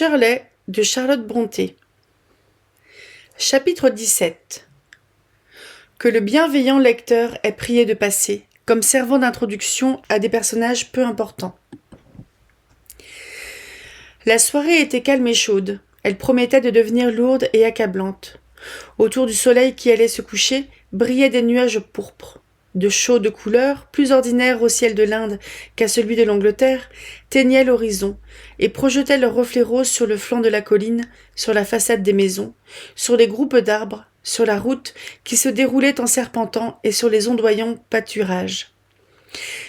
Shirley de Charlotte Brontë. Chapitre 17. Que le bienveillant lecteur est prié de passer, comme servant d'introduction à des personnages peu importants. La soirée était calme et chaude. Elle promettait de devenir lourde et accablante. Autour du soleil qui allait se coucher, brillaient des nuages pourpres. De chaudes couleurs, plus ordinaires au ciel de l'Inde qu'à celui de l'Angleterre, teignaient l'horizon et projetaient leurs reflets roses sur le flanc de la colline, sur la façade des maisons, sur les groupes d'arbres, sur la route qui se déroulait en serpentant et sur les ondoyants pâturages.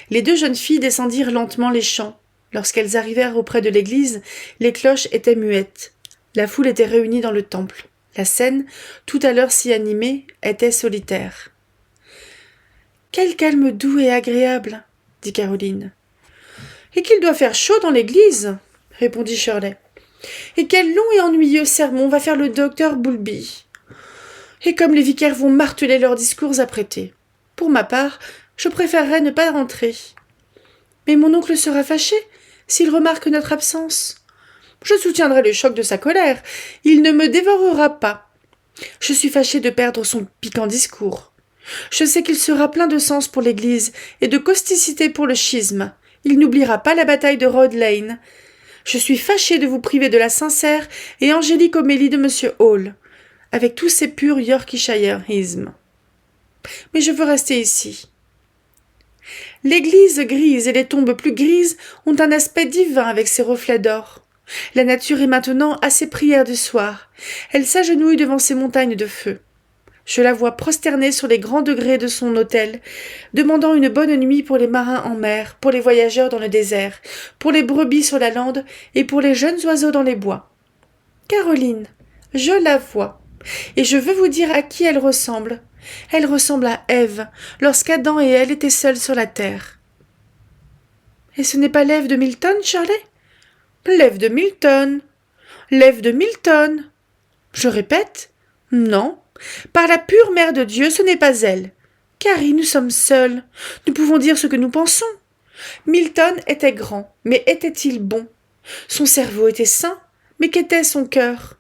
Les deux jeunes filles descendirent lentement les champs. Lorsqu'elles arrivèrent auprès de l'église, les cloches étaient muettes. La foule était réunie dans le temple. La scène, tout à l'heure si animée, était solitaire. « Quel calme doux et agréable !» dit Caroline. « Et qu'il doit faire chaud dans l'église !» répondit Shirley. « Et quel long et ennuyeux sermon va faire le docteur Boulby ! Et comme les vicaires vont marteler leurs discours apprêtés. Pour ma part, je préférerais ne pas rentrer. Mais mon oncle sera fâché s'il remarque notre absence. Je soutiendrai le choc de sa colère. Il ne me dévorera pas. Je suis fâchée de perdre son piquant discours. Je sais qu'il sera plein de sens pour l'Église et de causticité pour le schisme. Il n'oubliera pas la bataille de Road Lane. Je suis fâchée de vous priver de la sincère et angélique homélie de M. Hall, avec tous ses purs Yorkshireismes. Mais je veux rester ici. L'église grise et les tombes plus grises ont un aspect divin avec ses reflets d'or. La nature est maintenant à ses prières du soir. Elle s'agenouille devant ces montagnes de feu. Je la vois prosternée sur les grands degrés de son autel, demandant une bonne nuit pour les marins en mer, pour les voyageurs dans le désert, pour les brebis sur la lande et pour les jeunes oiseaux dans les bois. Caroline, je la vois, et je veux vous dire à qui elle ressemble. Elle ressemble à Ève, lorsqu'Adam et elle étaient seuls sur la terre. Et ce n'est pas l'Ève de Milton, Shirley ? L'Ève de Milton. L'Ève de Milton. Je répète, non. Par la pure mère de Dieu, ce n'est pas elle. Carrie, nous sommes seuls. Nous pouvons dire ce que nous pensons. Milton était grand, mais était-il bon ? Son cerveau était sain, mais qu'était son cœur ?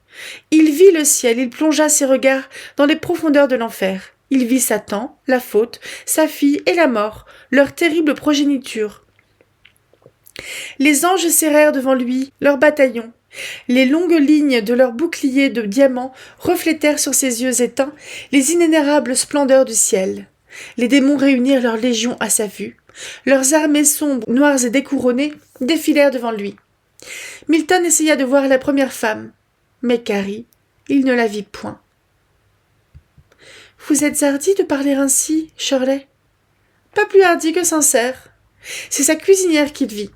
Il vit le ciel, il plongea ses regards dans les profondeurs de l'enfer. Il vit Satan, la faute, sa fille et la mort, leur terrible progéniture. Les anges serrèrent devant lui leurs bataillons. Les longues lignes de leurs boucliers de diamants reflétèrent sur ses yeux éteints les inénérables splendeurs du ciel. Les démons réunirent leurs légions à sa vue. Leurs armées sombres, noires et découronnées défilèrent devant lui. Milton essaya de voir la première femme, mais Carrie, il ne la vit point. « Vous êtes hardie de parler ainsi, Shirley ?»« Pas plus hardie que sincère. C'est sa cuisinière qu'il vit.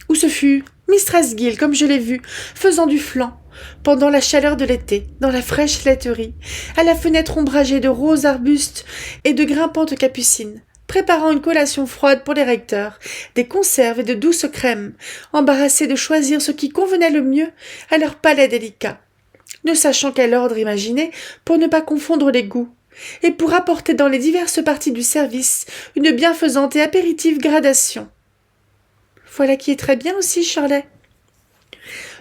Ou ce fut Mistress Gill, comme je l'ai vue, faisant du flan, pendant la chaleur de l'été, dans la fraîche laiterie, à la fenêtre ombragée de roses arbustes et de grimpantes capucines, préparant une collation froide pour les recteurs, des conserves et de douces crèmes, embarrassés de choisir ce qui convenait le mieux à leur palais délicat, ne sachant quel ordre imaginer pour ne pas confondre les goûts, et pour apporter dans les diverses parties du service une bienfaisante et apéritive gradation. Voilà qui est très bien aussi, Shirley.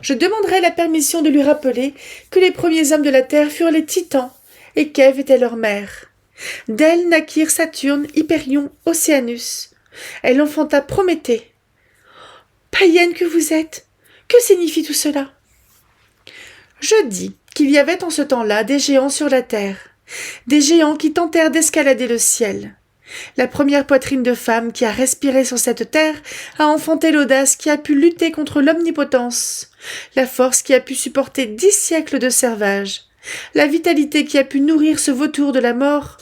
Je demanderai la permission de lui rappeler que les premiers hommes de la terre furent les titans, et qu'Ève était leur mère. D'elle naquirent Saturne, Hyperion, Océanus. Elle enfanta Prométhée. Païenne que vous êtes, que signifie tout cela ? Je dis qu'il y avait en ce temps-là des géants sur la terre, des géants qui tentèrent d'escalader le ciel. La première poitrine de femme qui a respiré sur cette terre a enfanté l'audace qui a pu lutter contre l'omnipotence, la force qui a pu supporter 10 siècles de servage, la vitalité qui a pu nourrir ce vautour de la mort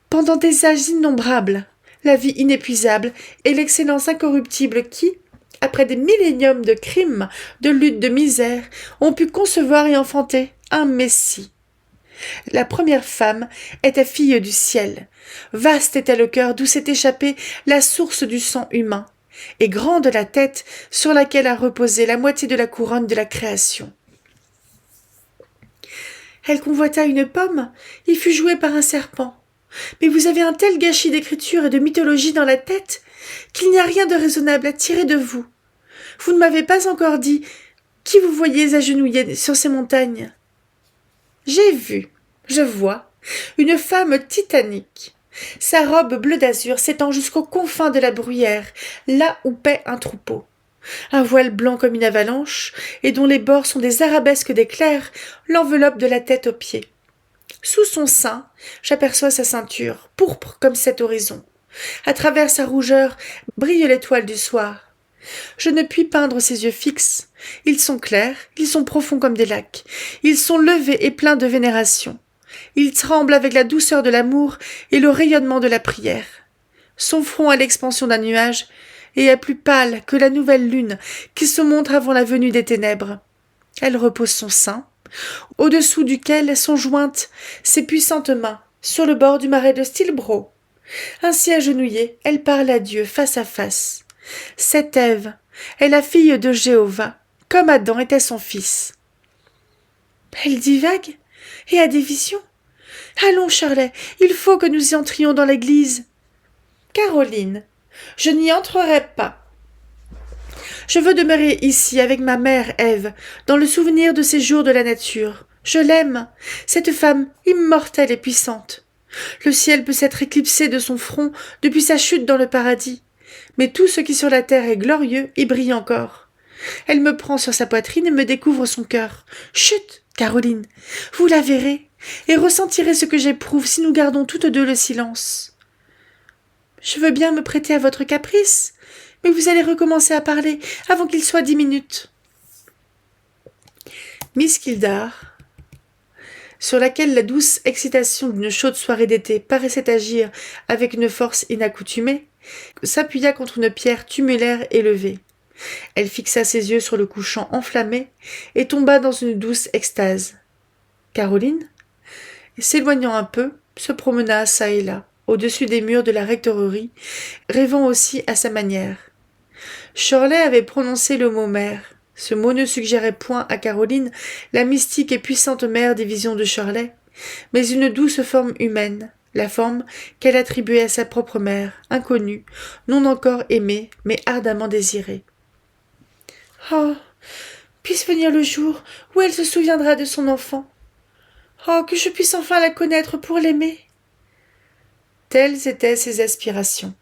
pendant des âges innombrables, la vie inépuisable et l'excellence incorruptible qui, après des milléniums de crimes, de luttes, de misère, ont pu concevoir et enfanter un Messie. La première femme était fille du ciel. Vaste était le cœur d'où s'est échappée la source du sang humain, et grande la tête sur laquelle a reposé la moitié de la couronne de la création. Elle convoita une pomme et fut jouée par un serpent. Mais vous avez un tel gâchis d'écriture et de mythologie dans la tête qu'il n'y a rien de raisonnable à tirer de vous. Vous ne m'avez pas encore dit Qui vous voyez agenouillé sur ces montagnes? J'ai vu, je vois, une femme titanique. Sa robe bleu d'azur s'étend jusqu'aux confins de la bruyère, là où paît un troupeau. Un voile blanc comme une avalanche, et dont les bords sont des arabesques d'éclairs, l'enveloppe de la tête aux pieds. Sous son sein, j'aperçois sa ceinture, pourpre comme cet horizon. À travers sa rougeur brille l'étoile du soir. Je ne puis peindre ses yeux fixes. Ils sont clairs, ils sont profonds comme des lacs. Ils sont levés et pleins de vénération. Ils tremblent avec la douceur de l'amour et le rayonnement de la prière. Son front a l'expansion d'un nuage et est plus pâle que la nouvelle lune qui se montre avant la venue des ténèbres. Elle repose son sein, au-dessous duquel sont jointes ses puissantes mains, sur le bord du marais de Stilbro. Ainsi agenouillée, elle parle à Dieu face à face. Cette Ève est la fille de Jéhovah, comme Adam était son fils. Elle divague et a des visions. Allons, Shirley, il faut que nous y entrions dans l'église. Caroline, je n'y entrerai pas. Je veux demeurer ici avec ma mère Ève, dans le souvenir de ces jours de la nature. Je l'aime, cette femme immortelle et puissante. Le ciel peut s'être éclipsé de son front depuis sa chute dans le paradis, mais tout ce qui sur la terre est glorieux y brille encore. Elle me prend sur sa poitrine et me découvre son cœur. Chut, Caroline, vous la verrez, et ressentirez ce que j'éprouve si nous gardons toutes deux le silence. Je veux bien me prêter à votre caprice, mais vous allez recommencer à parler avant qu'il soit 10 minutes. Miss Kildare, sur laquelle la douce excitation d'une chaude soirée d'été paraissait agir avec une force inaccoutumée, s'appuya contre une pierre tumulaire élevée. Elle fixa ses yeux sur le couchant enflammé et tomba dans une douce extase. Caroline, s'éloignant un peu, se promena çà et là, au-dessus des murs de la rectorerie, rêvant aussi à sa manière. Shirley avait prononcé le mot mère. Ce mot ne suggérait point à Caroline la mystique et puissante mère des visions de Shirley, mais une douce forme humaine, la forme qu'elle attribuait à sa propre mère, inconnue, non encore aimée, mais ardemment désirée. Oh, puisse venir le jour où elle se souviendra de son enfant. Oh, que je puisse enfin la connaître pour l'aimer. Telles étaient ses aspirations.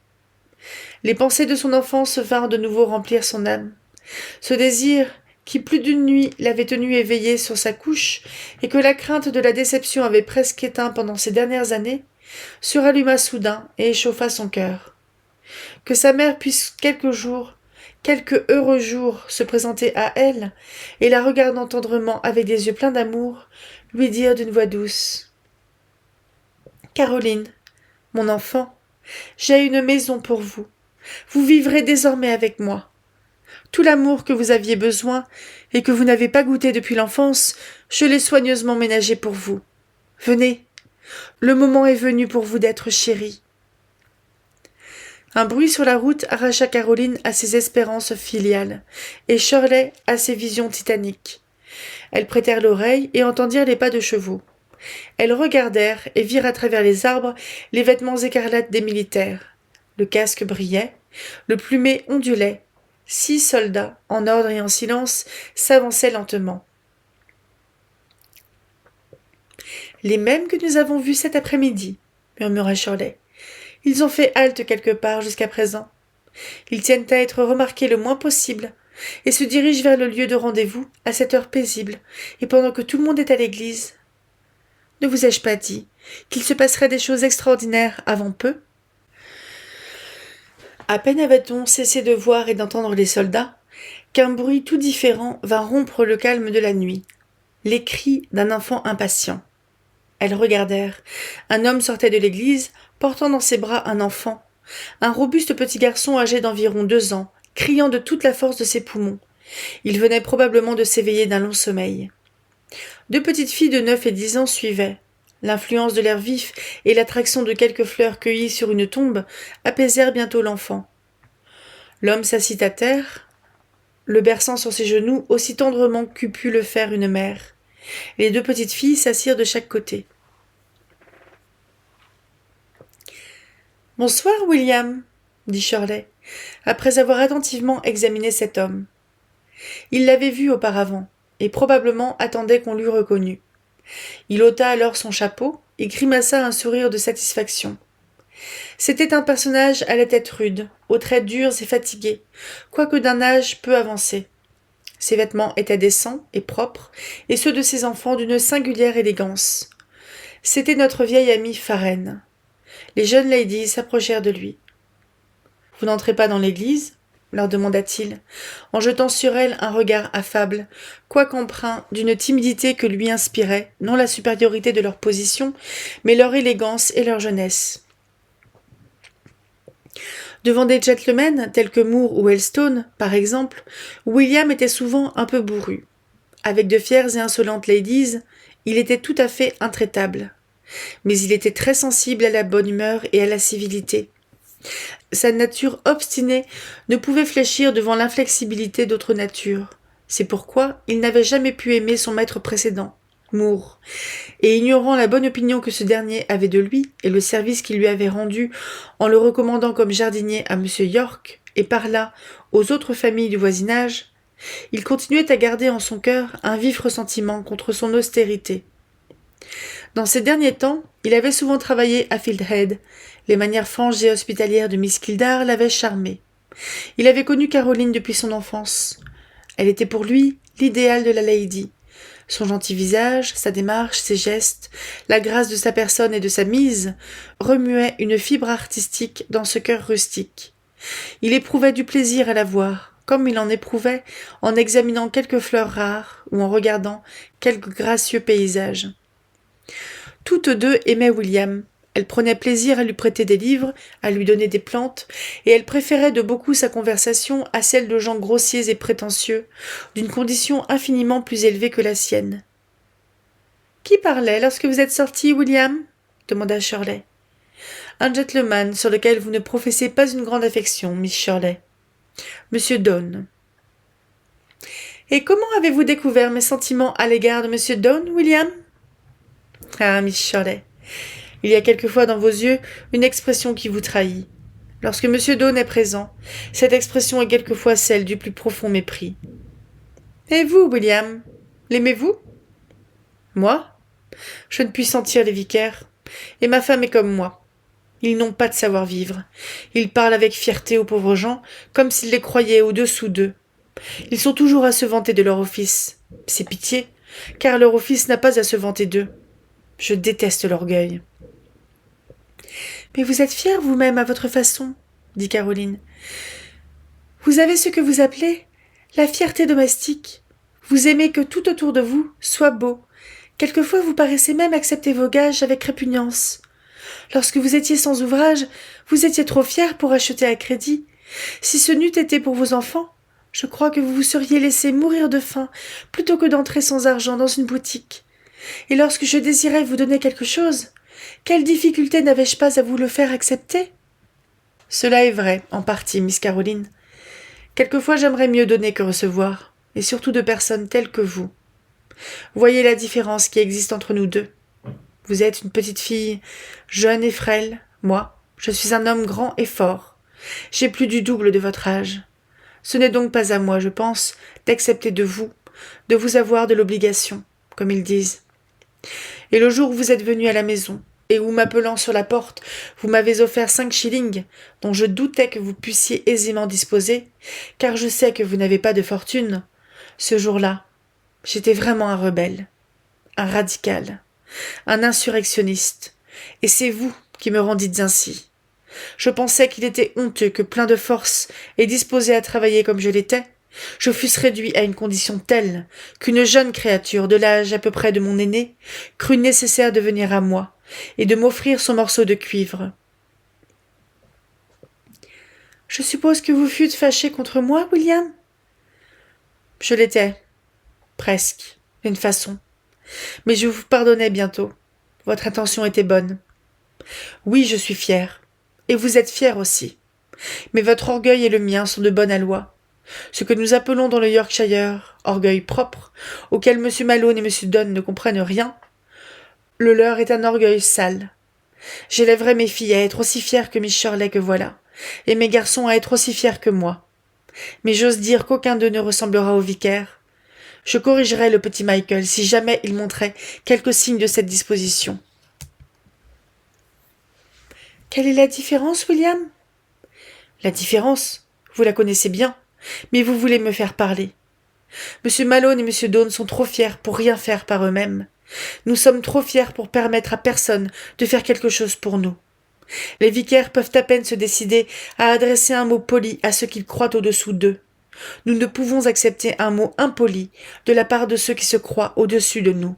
Les pensées de son enfance vinrent de nouveau remplir son âme. Ce désir, qui plus d'une nuit l'avait tenue éveillée sur sa couche, et que la crainte de la déception avait presque éteint pendant ces dernières années, se ralluma soudain et échauffa son cœur. Que sa mère puisse quelque heureux jour, se présenter à elle, et la regardant tendrement avec des yeux pleins d'amour, lui dire d'une voix douce : « Caroline, mon enfant, j'ai une maison pour vous. Vous vivrez désormais avec moi. Tout l'amour que vous aviez besoin et que vous n'avez pas goûté depuis l'enfance, je l'ai soigneusement ménagé pour vous. Venez, le moment est venu pour vous d'être chérie. » Un bruit sur la route arracha Caroline à ses espérances filiales, et Shirley à ses visions titaniques. Elles prêtèrent l'oreille et entendirent les pas de chevaux. Elles regardèrent et virent à travers les arbres les vêtements écarlates des militaires. Le casque brillait, le plumet ondulait. 6 soldats, en ordre et en silence, s'avançaient lentement. « Les mêmes que nous avons vus cet après-midi, » murmura Shirley. « Ils ont fait halte quelque part jusqu'à présent. Ils tiennent à être remarqués le moins possible, et se dirigent vers le lieu de rendez-vous à cette heure paisible, et pendant que tout le monde est à l'église. Ne vous ai-je pas dit qu'il se passerait des choses extraordinaires avant peu ? » À peine avait-on cessé de voir et d'entendre les soldats, qu'un bruit tout différent vint rompre le calme de la nuit. Les cris d'un enfant impatient. Elles regardèrent. Un homme sortait de l'église, portant dans ses bras un enfant, un robuste petit garçon âgé d'environ 2 ans, criant de toute la force de ses poumons. Il venait probablement de s'éveiller d'un long sommeil. 2 petites filles de 9 et 10 ans suivaient. L'influence de l'air vif et l'attraction de quelques fleurs cueillies sur une tombe apaisèrent bientôt l'enfant. L'homme s'assit à terre, le berçant sur ses genoux aussi tendrement qu'eût pu le faire une mère. Les 2 petites filles s'assirent de chaque côté. « Bonsoir, William, dit Shirley, après avoir attentivement examiné cet homme. Il l'avait vue auparavant, et probablement attendait qu'on l'eût reconnue. Il ôta alors son chapeau et grimaça un sourire de satisfaction. C'était un personnage à la tête rude, aux traits durs et fatigués, quoique d'un âge peu avancé. Ses vêtements étaient décents et propres, et ceux de ses enfants d'une singulière élégance. C'était notre vieil ami Farren. Les jeunes ladies s'approchèrent de lui. « Vous n'entrez pas dans l'église ?» leur demanda-t-il, en jetant sur elles un regard affable, quoique empreint d'une timidité que lui inspirait, non la supériorité de leur position, mais leur élégance et leur jeunesse. Devant des gentlemen tels que Moore ou Elstone, par exemple, William était souvent un peu bourru. Avec de fières et insolentes ladies, il était tout à fait intraitable. Mais il était très sensible à la bonne humeur et à la civilité. Sa nature obstinée ne pouvait fléchir devant l'inflexibilité d'autres natures. C'est pourquoi il n'avait jamais pu aimer son maître précédent, Moore, et ignorant la bonne opinion que ce dernier avait de lui et le service qu'il lui avait rendu en le recommandant comme jardinier à M. York et par là aux autres familles du voisinage, il continuait à garder en son cœur un vif ressentiment contre son austérité. Dans ces derniers temps, il avait souvent travaillé à Fieldhead. Les manières franches et hospitalières de Miss Kildare l'avaient charmé. Il avait connu Caroline depuis son enfance. Elle était pour lui l'idéal de la lady. Son gentil visage, sa démarche, ses gestes, la grâce de sa personne et de sa mise remuaient une fibre artistique dans ce cœur rustique. Il éprouvait du plaisir à la voir, comme il en éprouvait en examinant quelques fleurs rares ou en regardant quelques gracieux paysages. Toutes deux aimaient William. Elle prenait plaisir à lui prêter des livres, à lui donner des plantes, et elle préférait de beaucoup sa conversation à celle de gens grossiers et prétentieux, d'une condition infiniment plus élevée que la sienne. « Qui parlait lorsque vous êtes sorti, William ?» demanda Shirley. « Un gentleman sur lequel vous ne professez pas une grande affection, Miss Shirley. Monsieur Downe. »« Et comment avez-vous découvert mes sentiments à l'égard de Monsieur Downe, William ?»« Ah, Miss Shirley, il y a quelquefois dans vos yeux une expression qui vous trahit. Lorsque M. Downe est présent, cette expression est quelquefois celle du plus profond mépris. Et vous, William, l'aimez-vous ? Moi ? Je ne puis sentir les vicaires, et ma femme est comme moi. Ils n'ont pas de savoir-vivre. Ils parlent avec fierté aux pauvres gens, comme s'ils les croyaient au-dessous d'eux. Ils sont toujours à se vanter de leur office. C'est pitié, car leur office n'a pas à se vanter d'eux. Je déteste l'orgueil. « Mais vous êtes fière vous-même à votre façon, » dit Caroline. « Vous avez ce que vous appelez la fierté domestique. Vous aimez que tout autour de vous soit beau. Quelquefois vous paraissez même accepter vos gages avec répugnance. Lorsque vous étiez sans ouvrage, vous étiez trop fière pour acheter à crédit. Si ce n'eût été pour vos enfants, je crois que vous vous seriez laissé mourir de faim plutôt que d'entrer sans argent dans une boutique. Et lorsque je désirais vous donner quelque chose, quelle difficulté n'avais-je pas à vous le faire accepter ? » « Cela est vrai, en partie, Miss Caroline. Quelquefois j'aimerais mieux donner que recevoir, et surtout de personnes telles que vous. Voyez la différence qui existe entre nous deux. Vous êtes une petite fille jeune et frêle, moi, je suis un homme grand et fort. J'ai plus du double de votre âge. Ce n'est donc pas à moi, je pense, d'accepter de vous avoir de l'obligation, comme ils disent. Et le jour où vous êtes venu à la maison, et où, m'appelant sur la porte, vous m'avez offert 5 shillings, dont je doutais que vous puissiez aisément disposer, car je sais que vous n'avez pas de fortune, ce jour-là, j'étais vraiment un rebelle, un radical, un insurrectionniste, et c'est vous qui me rendites ainsi. Je pensais qu'il était honteux que, plein de force et disposé à travailler comme je l'étais, je fusse réduit à une condition telle qu'une jeune créature de l'âge à peu près de mon aîné crut nécessaire de venir à moi et de m'offrir son morceau de cuivre. « Je suppose que vous fûtes fâché contre moi, William ?» ?»« Je l'étais, presque, d'une façon. Mais je vous pardonnais bientôt. Votre intention était bonne. Oui, je suis fière, et vous êtes fier aussi. Mais votre orgueil et le mien sont de bonne aloi. Ce que nous appelons dans le Yorkshire orgueil propre, auquel M. Malone et M. Dunn ne comprennent rien, le leur est un orgueil sale. J'élèverai mes filles à être aussi fières que Miss Shirley que voilà, et mes garçons à être aussi fiers que moi. Mais j'ose dire qu'aucun d'eux ne ressemblera au vicaire. Je corrigerai le petit Michael si jamais il montrait quelque signe de cette disposition. Quelle est la différence, William? La différence, vous la connaissez bien, mais vous voulez me faire parler. M. Malone et M. Downe sont trop fiers pour rien faire par eux-mêmes. Nous sommes trop fiers pour permettre à personne de faire quelque chose pour nous. Les vicaires peuvent à peine se décider à adresser un mot poli à ceux qu'ils croient au-dessous d'eux. Nous ne pouvons accepter un mot impoli de la part de ceux qui se croient au-dessus de nous.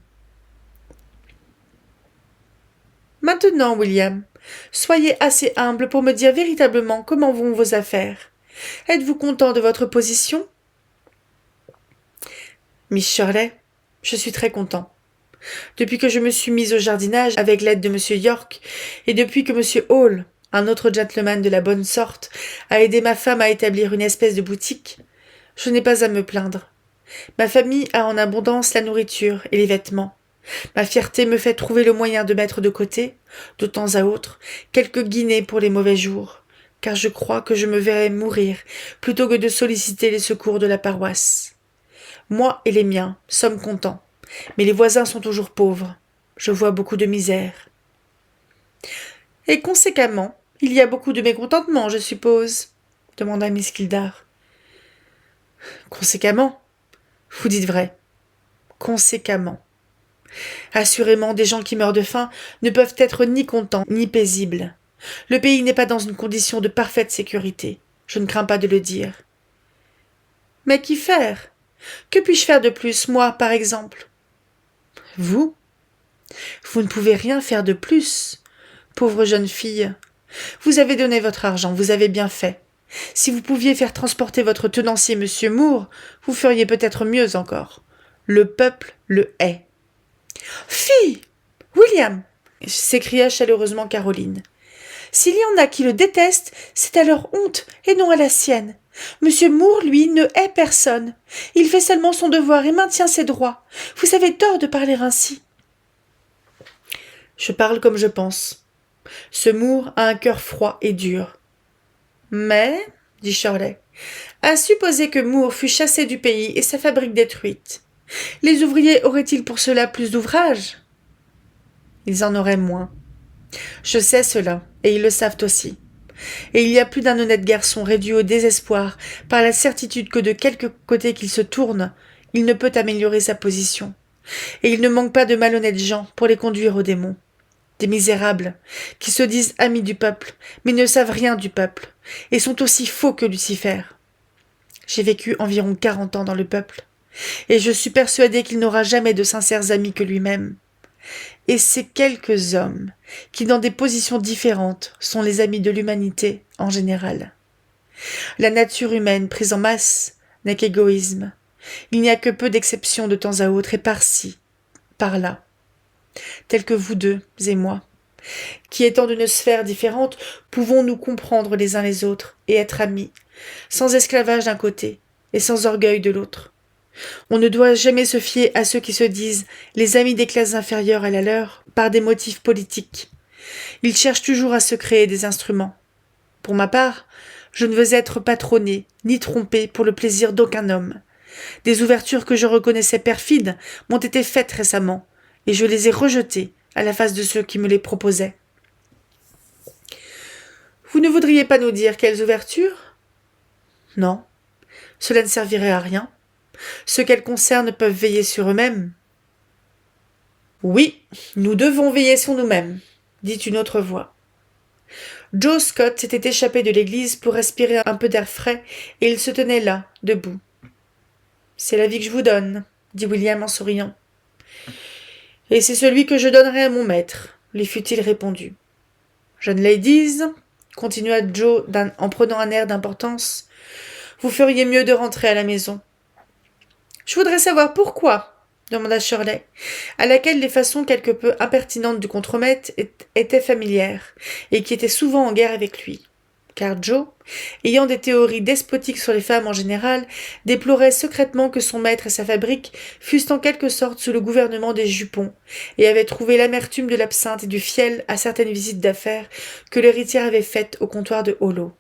Maintenant, William, soyez assez humble pour me dire véritablement comment vont vos affaires. Êtes-vous content de votre position? Miss Shirley, je suis très content. Depuis que je me suis mise au jardinage avec l'aide de M. York, et depuis que M. Hall, un autre gentleman de la bonne sorte, a aidé ma femme à établir une espèce de boutique, je n'ai pas à me plaindre. Ma famille a en abondance la nourriture et les vêtements. Ma fierté me fait trouver le moyen de mettre de côté, de temps à autre, quelques guinées pour les mauvais jours, car je crois que je me verrais mourir plutôt que de solliciter les secours de la paroisse. Moi et les miens sommes contents, mais les voisins sont toujours pauvres. Je vois beaucoup de misère. Et conséquemment, il y a beaucoup de mécontentement, je suppose, demanda Miss Kildare. Conséquemment, vous dites vrai. Conséquemment. Assurément, des gens qui meurent de faim ne peuvent être ni contents ni paisibles. Le pays n'est pas dans une condition de parfaite sécurité. Je ne crains pas de le dire. Mais qu'y faire? Que puis-je faire de plus, moi, par exemple? Vous? Vous ne pouvez rien faire de plus, pauvre jeune fille. Vous avez donné votre argent, vous avez bien fait. Si vous pouviez faire transporter votre tenancier, Monsieur Moore, vous feriez peut-être mieux encore. Le peuple le hait. Fi! William! S'écria chaleureusement Caroline. S'il y en a qui le détestent, c'est à leur honte et non à la sienne. Monsieur Moore, lui, ne hait personne. Il fait seulement son devoir et maintient ses droits. Vous avez tort de parler ainsi. Je parle comme je pense. Ce Moore a un cœur froid et dur. Mais, dit Shirley, à supposer que Moore fût chassé du pays et sa fabrique détruite, les ouvriers auraient-ils pour cela plus d'ouvrage? Ils en auraient moins. Je sais cela, et ils le savent aussi. Et il y a plus d'un honnête garçon réduit au désespoir par la certitude que de quelque côté qu'il se tourne, il ne peut améliorer sa position. Et il ne manque pas de malhonnêtes gens pour les conduire au démon. Des misérables, qui se disent amis du peuple, mais ne savent rien du peuple, et sont aussi faux que Lucifer. J'ai vécu environ 40 ans dans le peuple, et je suis persuadé qu'il n'aura jamais de sincères amis que lui-même. Et ces quelques hommes, qui dans des positions différentes sont les amis de l'humanité en général. La nature humaine prise en masse n'est qu'égoïsme. Il n'y a que peu d'exceptions de temps à autre, et par-ci, par-là, tels que vous deux et moi, qui étant d'une sphère différente, pouvons nous comprendre les uns les autres et être amis, sans esclavage d'un côté et sans orgueil de l'autre. On ne doit jamais se fier à ceux qui se disent les amis des classes inférieures à la leur par des motifs politiques. Ils cherchent toujours à se créer des instruments. Pour ma part, je ne veux être patronné ni trompé pour le plaisir d'aucun homme. Des ouvertures que je reconnaissais perfides m'ont été faites récemment, et je les ai rejetées à la face de ceux qui me les proposaient. Vous ne voudriez pas nous dire quelles ouvertures? Non, cela ne servirait à rien. Ceux qu'elles concernent peuvent veiller sur eux-mêmes. Oui, nous devons veiller sur nous-mêmes, dit une autre voix. Joe Scott s'était échappé de l'église pour respirer un peu d'air frais, et il se tenait là, debout. C'est l'avis que je vous donne, dit William en souriant. Et c'est celui que je donnerai à mon maître, lui fut-il répondu. Jeunes ladies, continua Joe en prenant un air d'importance, vous feriez mieux de rentrer à la maison. Je voudrais savoir pourquoi, demanda Shirley, à laquelle les façons quelque peu impertinentes du contremaître étaient familières, et qui était souvent en guerre avec lui. Car Joe, ayant des théories despotiques sur les femmes en général, déplorait secrètement que son maître et sa fabrique fussent en quelque sorte sous le gouvernement des jupons, et avait trouvé l'amertume de l'absinthe et du fiel à certaines visites d'affaires que l'héritière avait faites au comptoir de Hollow.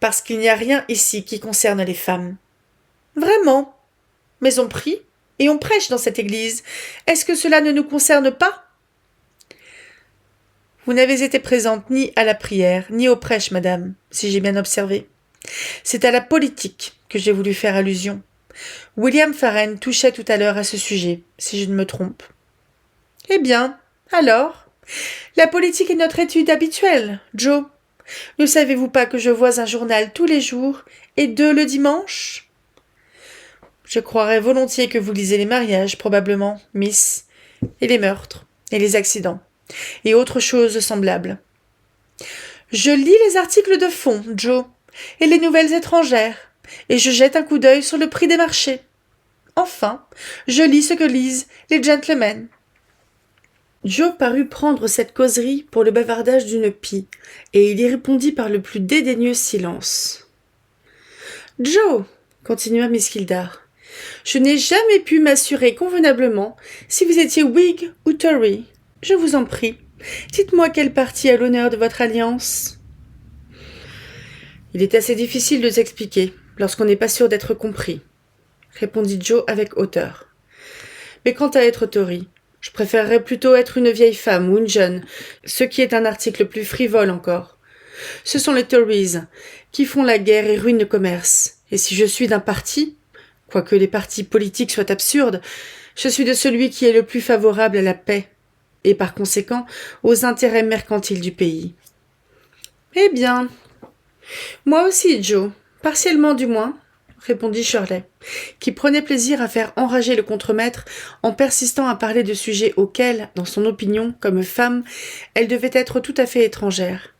parce qu'il n'y a rien ici qui concerne les femmes. Vraiment? Mais on prie et on prêche dans cette église. Est-ce que cela ne nous concerne pas? Vous n'avez été présente ni à la prière, ni au prêche, madame, si j'ai bien observé. C'est à la politique que j'ai voulu faire allusion. William Farren touchait tout à l'heure à ce sujet, si je ne me trompe. Eh bien, alors, la politique est notre étude habituelle, Joe. Ne savez-vous pas que je vois un journal tous les jours et 2 le dimanche? Je croirais volontiers que vous lisez les mariages, probablement, miss, et les meurtres, et les accidents, et autres choses semblables. Je lis les articles de fond, Joe, et les nouvelles étrangères, et je jette un coup d'œil sur le prix des marchés. Enfin, je lis ce que lisent les gentlemen. Joe parut prendre cette causerie pour le bavardage d'une pie, et il y répondit par le plus dédaigneux silence. « Joe, continua Miss Kildare, je n'ai jamais pu m'assurer convenablement si vous étiez Whig ou Tory. Je vous en prie, dites-moi quel parti a l'honneur de votre alliance. » Il est assez difficile de s'expliquer lorsqu'on n'est pas sûr d'être compris, répondit Joe avec hauteur. Mais quant à être Tory, je préférerais plutôt être une vieille femme ou une jeune, ce qui est un article plus frivole encore. Ce sont les Tories qui font la guerre et ruinent le commerce, et si je suis d'un parti, quoique les partis politiques soient absurdes, je suis de celui qui est le plus favorable à la paix, et par conséquent aux intérêts mercantiles du pays. Eh bien, moi aussi, Joe, partiellement du moins, répondit Shirley, qui prenait plaisir à faire enrager le contremaître en persistant à parler de sujets auxquels, dans son opinion, comme femme, elle devait être tout à fait étrangère.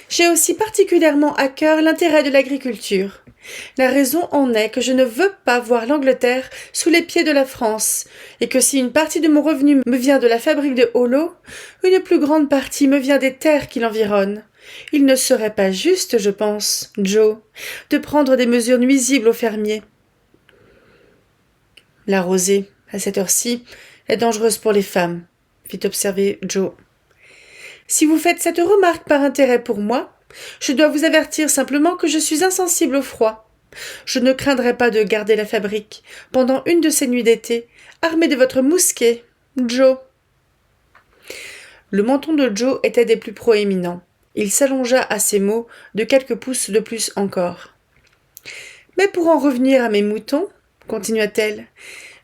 J'ai aussi particulièrement à cœur l'intérêt de l'agriculture. La raison en est que je ne veux pas voir l'Angleterre sous les pieds de la France, et que si une partie de mon revenu me vient de la fabrique de Hollow, une plus grande partie me vient des terres qui l'environnent. Il ne serait pas juste, je pense, Joe, de prendre des mesures nuisibles aux fermiers. La rosée, à cette heure-ci, est dangereuse pour les femmes, fit observer Joe. Si vous faites cette remarque par intérêt pour moi, je dois vous avertir simplement que je suis insensible au froid. Je ne craindrai pas de garder la fabrique pendant une de ces nuits d'été, armée de votre mousquet, Joe. Le menton de Joe était des plus proéminents. Il s'allongea à ces mots de quelques pouces de plus encore. « Mais pour en revenir à mes moutons, continua-t-elle,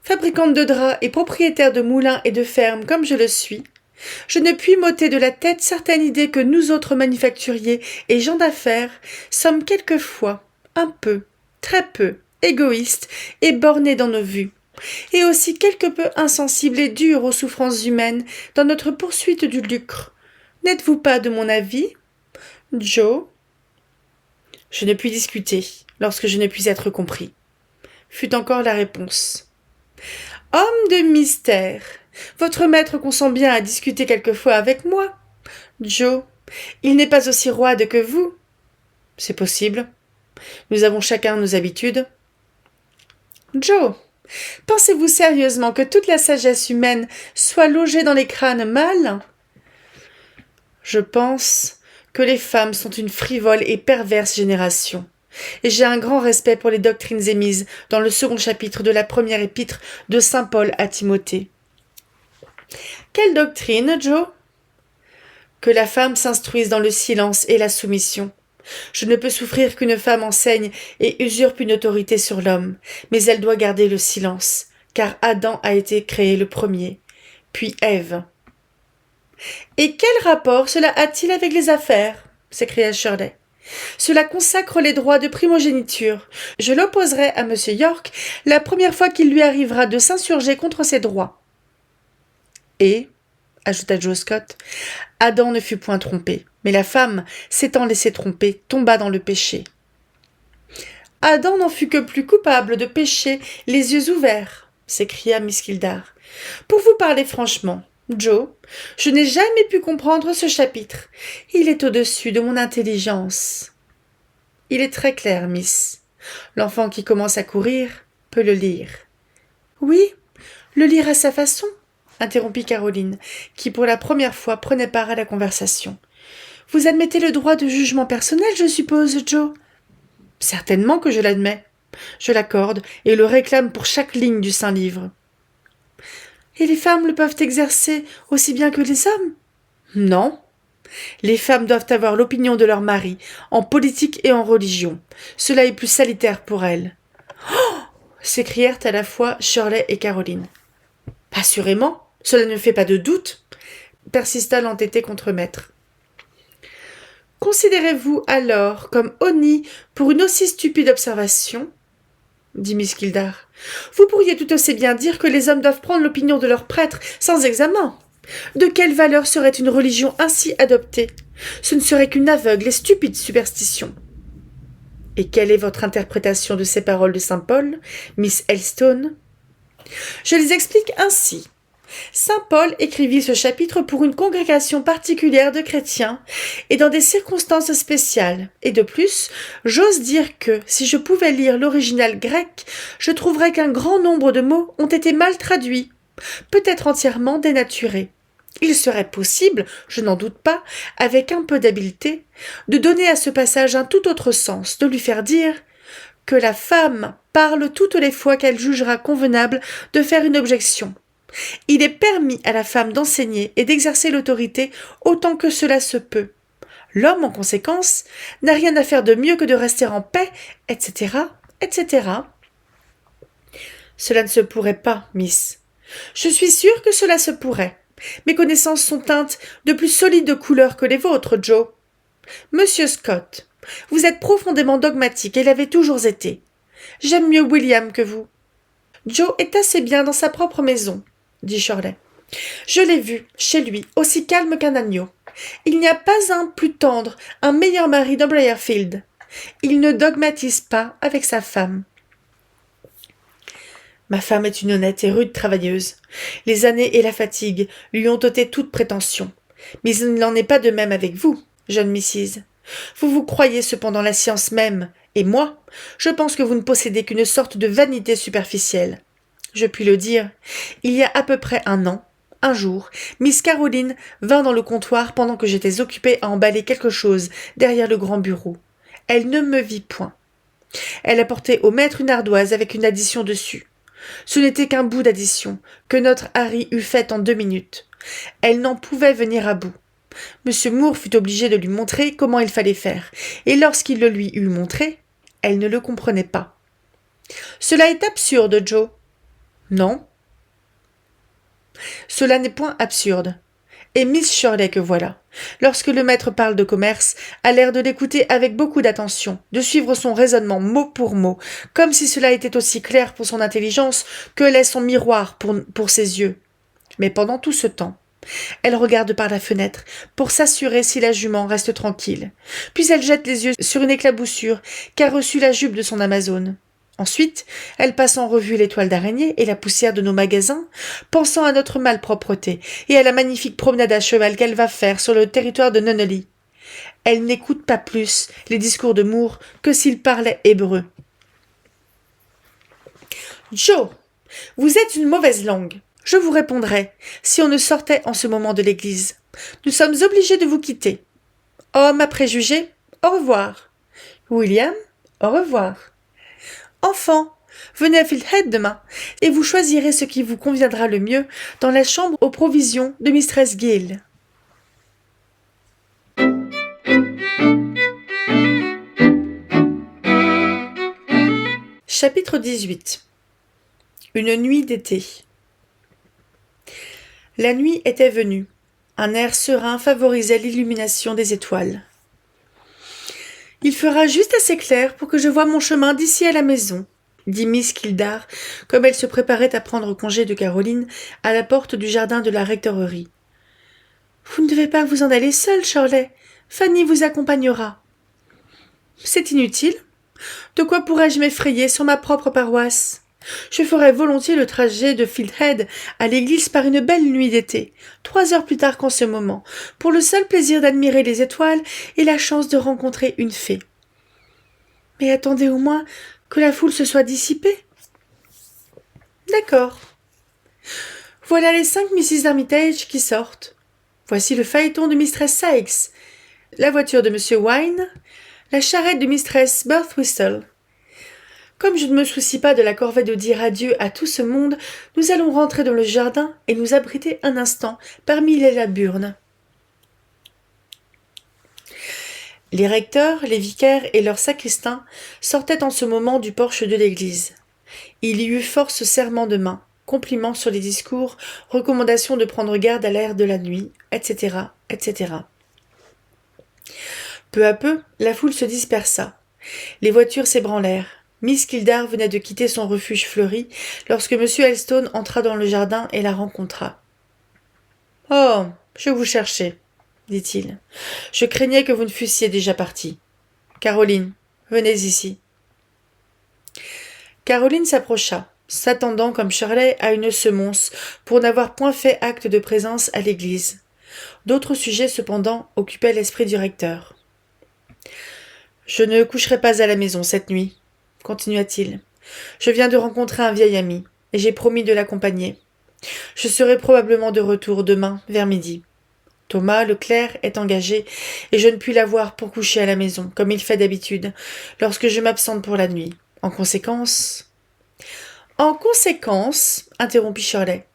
fabricante de draps et propriétaire de moulins et de fermes comme je le suis, je ne puis m'ôter de la tête certaine idée que nous autres manufacturiers et gens d'affaires sommes quelquefois un peu, très peu, égoïstes et bornés dans nos vues, et aussi quelque peu insensibles et durs aux souffrances humaines dans notre poursuite du lucre. N'êtes-vous pas de mon avis, Joe? Je ne puis discuter lorsque je ne puis être compris, fut encore la réponse. Homme de mystère, votre maître consent bien à discuter quelquefois avec moi. Joe, il n'est pas aussi roide que vous. C'est possible. Nous avons chacun nos habitudes. Joe, pensez-vous sérieusement que toute la sagesse humaine soit logée dans les crânes mâles? Je pense que les femmes sont une frivole et perverse génération, et j'ai un grand respect pour les doctrines émises dans le second chapitre de la première épître de saint Paul à Timothée. Quelle doctrine, Joe? Que la femme s'instruise dans le silence et la soumission. Je ne peux souffrir qu'une femme enseigne et usurpe une autorité sur l'homme, mais elle doit garder le silence, car Adam a été créé le premier, puis Ève. Et quel rapport cela a-t-il avec les affaires? S'écria Shirley. Cela consacre les droits de primogéniture. Je l'opposerai à M. York la première fois qu'il lui arrivera de s'insurger contre ses droits. Et, ajouta Joe Scott, Adam ne fut point trompé, mais la femme, s'étant laissée tromper, tomba dans le péché. Adam n'en fut que plus coupable de pécher les yeux ouverts, s'écria Miss Kildare. Pour vous parler franchement, Joe, je n'ai jamais pu comprendre ce chapitre. Il est au-dessus de mon intelligence. Il est très clair, miss. L'enfant qui commence à courir peut le lire. Oui, le lire à sa façon, interrompit Caroline, qui pour la première fois prenait part à la conversation. Vous admettez le droit de jugement personnel, je suppose, Joe? Certainement que je l'admets. Je l'accorde et le réclame pour chaque ligne du Saint-Livre. Et les femmes le peuvent exercer aussi bien que les hommes? Non. Les femmes doivent avoir l'opinion de leur mari, en politique et en religion. Cela est plus salutaire pour elles. Oh! S'écrièrent à la fois Shirley et Caroline. Assurément, cela ne fait pas de doute, persista l'entêté contremaître. Considérez-vous alors comme honni pour une aussi stupide observation? Dit Miss Kildare. Vous pourriez tout aussi bien dire que les hommes doivent prendre l'opinion de leurs prêtres sans examen. De quelle valeur serait une religion ainsi adoptée? Ce ne serait qu'une aveugle et stupide superstition. Et quelle est votre interprétation de ces paroles de saint Paul, Miss Elstone? Je les explique ainsi. Saint Paul écrivit ce chapitre pour une congrégation particulière de chrétiens et dans des circonstances spéciales. Et de plus, j'ose dire que, si je pouvais lire l'original grec, je trouverais qu'un grand nombre de mots ont été mal traduits, peut-être entièrement dénaturés. Il serait possible, je n'en doute pas, avec un peu d'habileté, de donner à ce passage un tout autre sens, de lui faire dire que la femme parle toutes les fois qu'elle jugera convenable de faire une objection. Il est permis à la femme d'enseigner et d'exercer l'autorité autant que cela se peut. L'homme, en conséquence, n'a rien à faire de mieux que de rester en paix, etc., etc. Cela ne se pourrait pas, Miss. Je suis sûre que cela se pourrait. Mes connaissances sont teintes de plus solides couleurs que les vôtres, Joe. Monsieur Scott, vous êtes profondément dogmatique et l'avez toujours été. J'aime mieux William que vous. Joe est assez bien dans sa propre maison, dit Shirley. Je l'ai vu, chez lui, aussi calme qu'un agneau. Il n'y a pas un plus tendre, un meilleur mari dans Briarfield. Il ne dogmatise pas avec sa femme. Ma femme est une honnête et rude travailleuse. Les années et la fatigue lui ont ôté toute prétention. Mais il n'en est pas de même avec vous, jeune Mrs. Vous vous croyez cependant la science même, et moi, je pense que vous ne possédez qu'une sorte de vanité superficielle. Je puis le dire, il y a à peu près un jour, Miss Caroline vint dans le comptoir pendant que j'étais occupée à emballer quelque chose derrière le grand bureau. Elle ne me vit point. Elle apportait au maître une ardoise avec une addition dessus. Ce n'était qu'un bout d'addition, que notre Harry eut fait en 2 minutes. Elle n'en pouvait venir à bout. M. Moore fut obligé de lui montrer comment il fallait faire, et lorsqu'il le lui eut montré, elle ne le comprenait pas. « Cela est absurde, Joe. » »« Non. »« Cela n'est point absurde. Et Miss Shirley que voilà, lorsque le maître parle de commerce, a l'air de l'écouter avec beaucoup d'attention, de suivre son raisonnement mot pour mot, comme si cela était aussi clair pour son intelligence que l'est son miroir pour ses yeux. Mais pendant tout ce temps, elle regarde par la fenêtre pour s'assurer si la jument reste tranquille. Puis elle jette les yeux sur une éclaboussure qu'a reçue la jupe de son Amazone. Ensuite, elle passe en revue les toiles d'araignée et la poussière de nos magasins, pensant à notre malpropreté et à la magnifique promenade à cheval qu'elle va faire sur le territoire de Nunneley. Elle n'écoute pas plus les discours de Moore que s'il parlait hébreu. « Joe, vous êtes une mauvaise langue. Je vous répondrai, si on ne sortait en ce moment de l'église. Nous sommes obligés de vous quitter. Homme à préjugés, au revoir. William, au revoir. Enfant, venez à Fieldhead demain, et vous choisirez ce qui vous conviendra le mieux dans la chambre aux provisions de Mistress Gill. Chapitre 18. Une nuit d'été. La nuit était venue. Un air serein favorisait l'illumination des étoiles. « Il fera juste assez clair pour que je voie mon chemin d'ici à la maison, » dit Miss Kildare, comme elle se préparait à prendre congé de Caroline à la porte du jardin de la rectorerie. « Vous ne devez pas vous en aller seule, Shirley. Fanny vous accompagnera. »« C'est inutile. De quoi pourrais-je m'effrayer sur ma propre paroisse ? Je ferais volontiers le trajet de Fieldhead à l'église par une belle nuit d'été, 3 heures plus tard qu'en ce moment, pour le seul plaisir d'admirer les étoiles et la chance de rencontrer une fée. Mais attendez au moins que la foule se soit dissipée. D'accord. Voilà les 5 Mrs. Armitage qui sortent. Voici le phaéton de Mistress Sykes. la voiture de Monsieur Wine, la charrette de Mistress Birthwhistle. Comme je ne me soucie pas de la corvée de dire adieu à tout ce monde, nous allons rentrer dans le jardin et nous abriter un instant parmi les laburnes. Les recteurs, les vicaires et leurs sacristains sortaient en ce moment du porche de l'église. Il y eut force serrements de main, compliments sur les discours, recommandations de prendre garde à l'air de la nuit, etc., etc. Peu à peu, la foule se dispersa. Les voitures s'ébranlèrent. Miss Kildare venait de quitter son refuge fleuri lorsque M. Elstone entra dans le jardin et la rencontra. « Oh, je vous cherchais, dit-il. Je craignais que vous ne fussiez déjà partie. Caroline, venez ici. » Caroline s'approcha, s'attendant comme Shirley à une semonce pour n'avoir point fait acte de présence à l'église. D'autres sujets, cependant, occupaient l'esprit du recteur. « Je ne coucherai pas à la maison cette nuit, continua-t-il. Je viens de rencontrer un vieil ami, et j'ai promis de l'accompagner. Je serai probablement de retour demain, vers midi. Thomas, le clerc, est engagé, et je ne puis l'avoir pour coucher à la maison, comme il fait d'habitude, lorsque je m'absente pour la nuit. En conséquence... En conséquence, interrompit Shirley,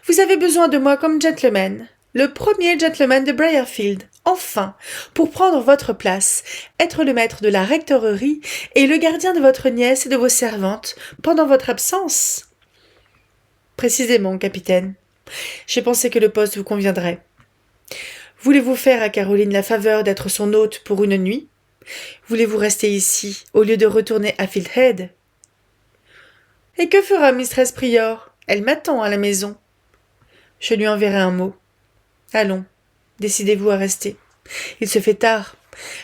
vous avez besoin de moi comme gentleman, le premier gentleman de Briarfield, enfin, pour prendre votre place, être le maître de la rectorerie et le gardien de votre nièce et de vos servantes pendant votre absence. Précisément, capitaine. J'ai pensé que le poste vous conviendrait. Voulez-vous faire à Caroline la faveur d'être son hôte pour une nuit? Voulez-vous rester ici, au lieu de retourner à Fieldhead? Et que fera Mistress Prior? Elle m'attend à la maison. Je lui enverrai un mot. Allons, décidez-vous à rester. Il se fait tard.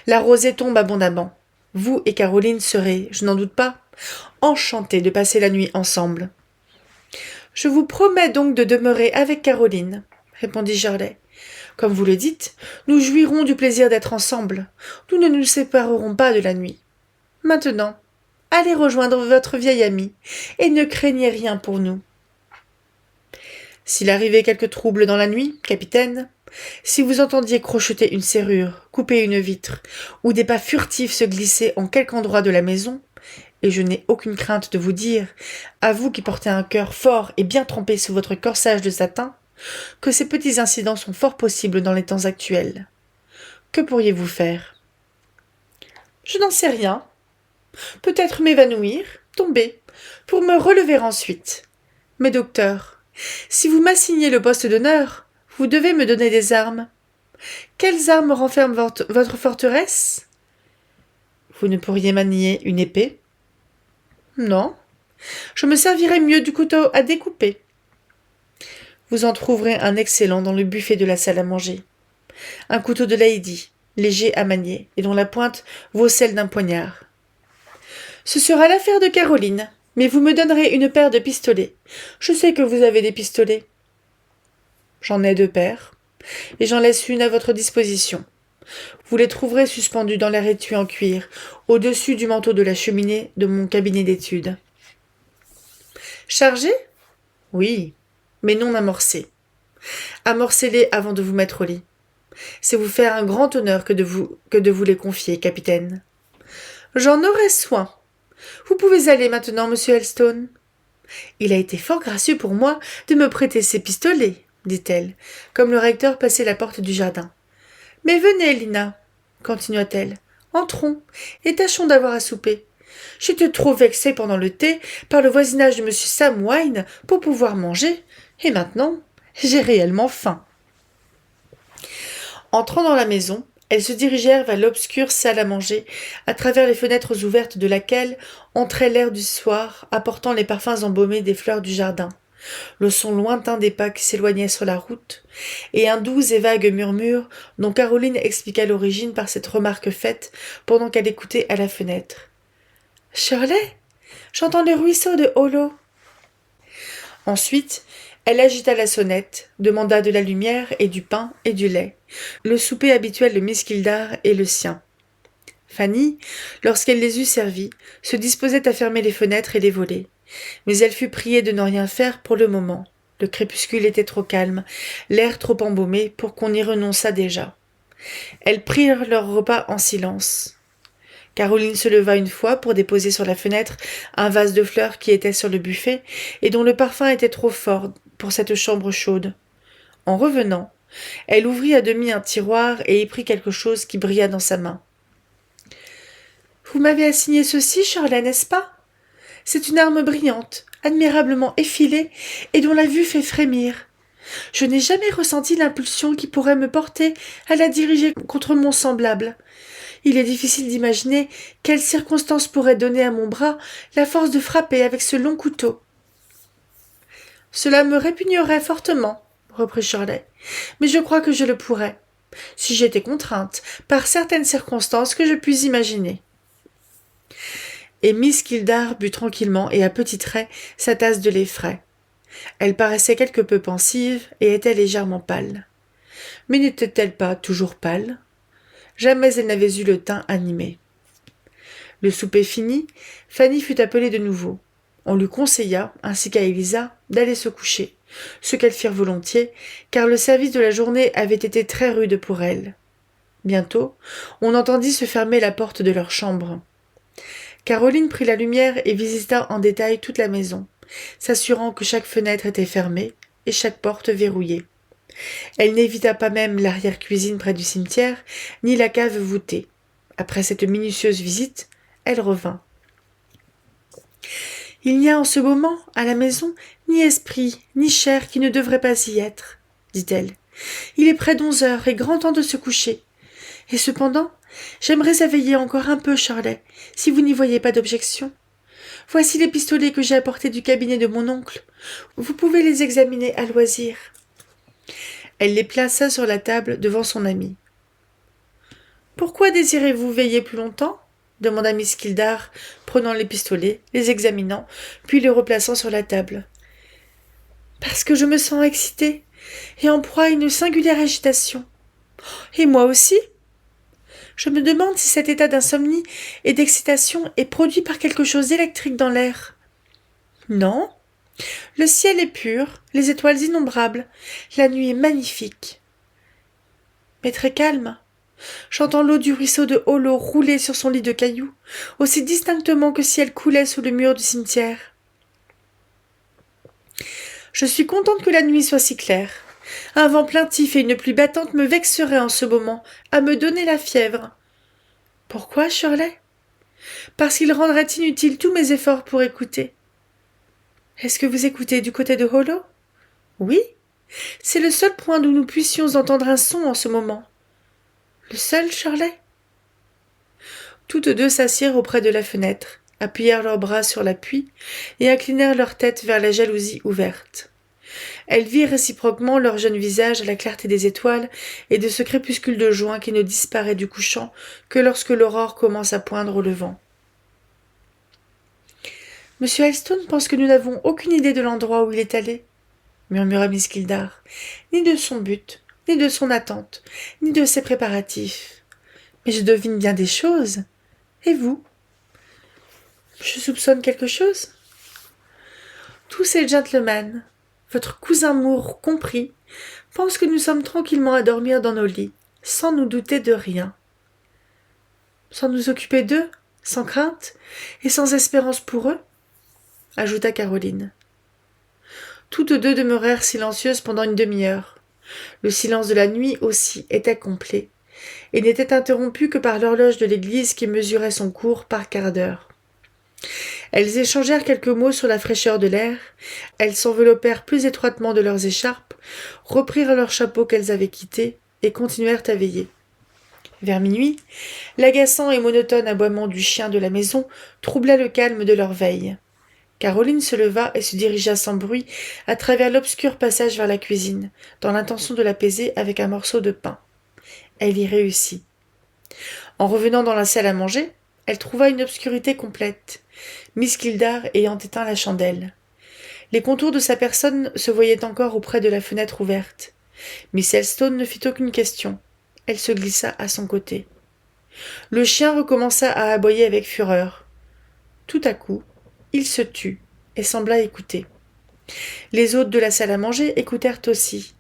La rosée tombe abondamment. Vous et Caroline serez, je n'en doute pas, enchantés de passer la nuit ensemble. Je vous promets donc de demeurer avec Caroline, répondit Shirley. Comme vous le dites, nous jouirons du plaisir d'être ensemble. Nous ne nous séparerons pas de la nuit. Maintenant, allez rejoindre votre vieil ami, et ne craignez rien pour nous. S'il arrivait quelque trouble dans la nuit, capitaine, si vous entendiez crocheter une serrure, couper une vitre, ou des pas furtifs se glisser en quelque endroit de la maison, et je n'ai aucune crainte de vous dire, à vous qui portez un cœur fort et bien trempé sous votre corsage de satin, que ces petits incidents sont fort possibles dans les temps actuels. Que pourriez-vous faire? Je n'en sais rien. Peut-être m'évanouir, tomber, pour me relever ensuite. Mais docteur, si vous m'assignez le poste d'honneur, vous devez me donner des armes. Quelles armes renferme votre forteresse? Vous ne pourriez manier une épée? Non. Je me servirai mieux du couteau à découper. Vous en trouverez un excellent dans le buffet de la salle à manger. Un couteau de lady, léger à manier, et dont la pointe vaut celle d'un poignard. Ce sera l'affaire de Caroline, mais vous me donnerez une paire de pistolets. Je sais que vous avez des pistolets. J'en ai 2 paires, et j'en laisse une à votre disposition. Vous les trouverez suspendus dans leur étui en cuir, au-dessus du manteau de la cheminée de mon cabinet d'études. Chargés? Oui, mais non amorcés. Amorcez-les avant de vous mettre au lit. C'est vous faire un grand honneur que de vous les confier, capitaine. J'en aurai soin. Vous pouvez aller maintenant, monsieur Elstone. Il a été fort gracieux pour moi de me prêter ces pistolets, dit-elle, comme le recteur passait la porte du jardin. Mais venez, Lina, continua-t-elle, entrons et tâchons d'avoir à souper. J'étais trop vexée pendant le thé par le voisinage de monsieur Sam Wine pour pouvoir manger, et maintenant j'ai réellement faim. Entrant dans la maison, elles se dirigèrent vers l'obscure salle à manger, à travers les fenêtres ouvertes de laquelle entrait l'air du soir, apportant les parfums embaumés des fleurs du jardin, le son lointain des pas qui s'éloignaient sur la route, et un doux et vague murmure dont Caroline expliqua l'origine par cette remarque faite pendant qu'elle écoutait à la fenêtre. « Shirley, j'entends le ruisseau de Hollow. » Ensuite, elle agita la sonnette, demanda de la lumière et du pain et du lait, le souper habituel de Miss Kildare et le sien. Fanny, lorsqu'elle les eut servis, se disposait à fermer les fenêtres et les volets. Mais elle fut priée de ne rien faire pour le moment. Le crépuscule était trop calme, l'air trop embaumé pour qu'on y renonçât déjà. Elles prirent leur repas en silence. Caroline se leva une fois pour déposer sur la fenêtre un vase de fleurs qui était sur le buffet et dont le parfum était trop fort pour cette chambre chaude. En revenant, elle ouvrit à demi un tiroir et y prit quelque chose qui brilla dans sa main. « Vous m'avez assigné ceci, Shirley, n'est-ce pas ? C'est une arme brillante, admirablement effilée et dont la vue fait frémir. Je n'ai jamais ressenti l'impulsion qui pourrait me porter à la diriger contre mon semblable. Il est difficile d'imaginer quelles circonstances pourraient donner à mon bras la force de frapper avec ce long couteau. »« Cela me répugnerait fortement, » reprit Shirley, « mais je crois que je le pourrais, si j'étais contrainte par certaines circonstances que je puis imaginer. » Et Miss Kildare but tranquillement et à petits traits sa tasse de lait frais. Elle paraissait quelque peu pensive et était légèrement pâle. Mais n'était-elle pas toujours pâle ? Jamais elle n'avait eu le teint animé. Le souper fini, Fanny fut appelée de nouveau. On lui conseilla, ainsi qu'à Élisa, d'aller se coucher, ce qu'elles firent volontiers, car le service de la journée avait été très rude pour elles. Bientôt, on entendit se fermer la porte de leur chambre. Caroline prit la lumière et visita en détail toute la maison, s'assurant que chaque fenêtre était fermée et chaque porte verrouillée. Elle n'évita pas même l'arrière-cuisine près du cimetière, ni la cave voûtée. Après cette minutieuse visite, elle revint. « Il n'y a en ce moment, à la maison, ni esprit, ni chair qui ne devrait pas y être, » dit-elle. « Il est près d'11 heures et grand temps de se coucher. Et cependant, j'aimerais veiller encore un peu, Shirley, si vous n'y voyez pas d'objection. Voici les pistolets que j'ai apportés du cabinet de mon oncle. Vous pouvez les examiner à loisir. » Elle les plaça sur la table devant son amie. « Pourquoi désirez-vous veiller plus longtemps ?» demanda Miss Kildare, prenant les pistolets, les examinant, puis les replaçant sur la table. « Parce que je me sens excitée et en proie à une singulière agitation. Et moi aussi. Je me demande si cet état d'insomnie et d'excitation est produit par quelque chose d'électrique dans l'air. Non. Le ciel est pur, les étoiles innombrables, la nuit est magnifique. Mais très calme. J'entends l'eau du ruisseau de Hollow rouler sur son lit de cailloux, aussi distinctement que si elle coulait sous le mur du cimetière. Je suis contente que la nuit soit si claire. Un vent plaintif et une pluie battante me vexeraient en ce moment, à me donner la fièvre. Pourquoi, Shirley ? Parce qu'ils rendraient inutiles tous mes efforts pour écouter. Est-ce que vous écoutez du côté de Hollow ? Oui, c'est le seul point d'où nous puissions entendre un son en ce moment. Le seul, Shirley ? Toutes deux s'assirent auprès de la fenêtre, appuyèrent leurs bras sur l'appui et inclinèrent leur tête vers la jalousie ouverte. Elles virent réciproquement leurs jeunes visages à la clarté des étoiles et de ce crépuscule de juin qui ne disparaît du couchant que lorsque l'aurore commence à poindre au levant. « Monsieur Elstone pense que nous n'avons aucune idée de l'endroit où il est allé, » murmura Miss Kildare, « ni de son but, ni de son attente, ni de ses préparatifs. Mais je devine bien des choses. Et vous ? Je soupçonne quelque chose ? Tous ces gentlemen, votre cousin Moore compris, pensent que nous sommes tranquillement à dormir dans nos lits, sans nous douter de rien. Sans nous occuper d'eux, sans crainte, et sans espérance pour eux ? Ajouta Caroline. Toutes deux demeurèrent silencieuses pendant une demi-heure. Le silence de la nuit aussi était complet, et n'était interrompu que par l'horloge de l'église qui mesurait son cours par quart d'heure. Elles échangèrent quelques mots sur la fraîcheur de l'air, elles s'enveloppèrent plus étroitement de leurs écharpes, reprirent leurs chapeaux qu'elles avaient quittés, et continuèrent à veiller. Vers minuit, l'agaçant et monotone aboiement du chien de la maison troubla le calme de leur veille. Caroline se leva et se dirigea sans bruit à travers l'obscur passage vers la cuisine, dans l'intention de l'apaiser avec un morceau de pain. Elle y réussit. En revenant dans la salle à manger, elle trouva une obscurité complète, Miss Kildare ayant éteint la chandelle. Les contours de sa personne se voyaient encore auprès de la fenêtre ouverte. Miss Elstone ne fit aucune question. Elle se glissa à son côté. Le chien recommença à aboyer avec fureur. Tout à coup, il se tut et sembla écouter. Les hôtes de la salle à manger écoutèrent aussi,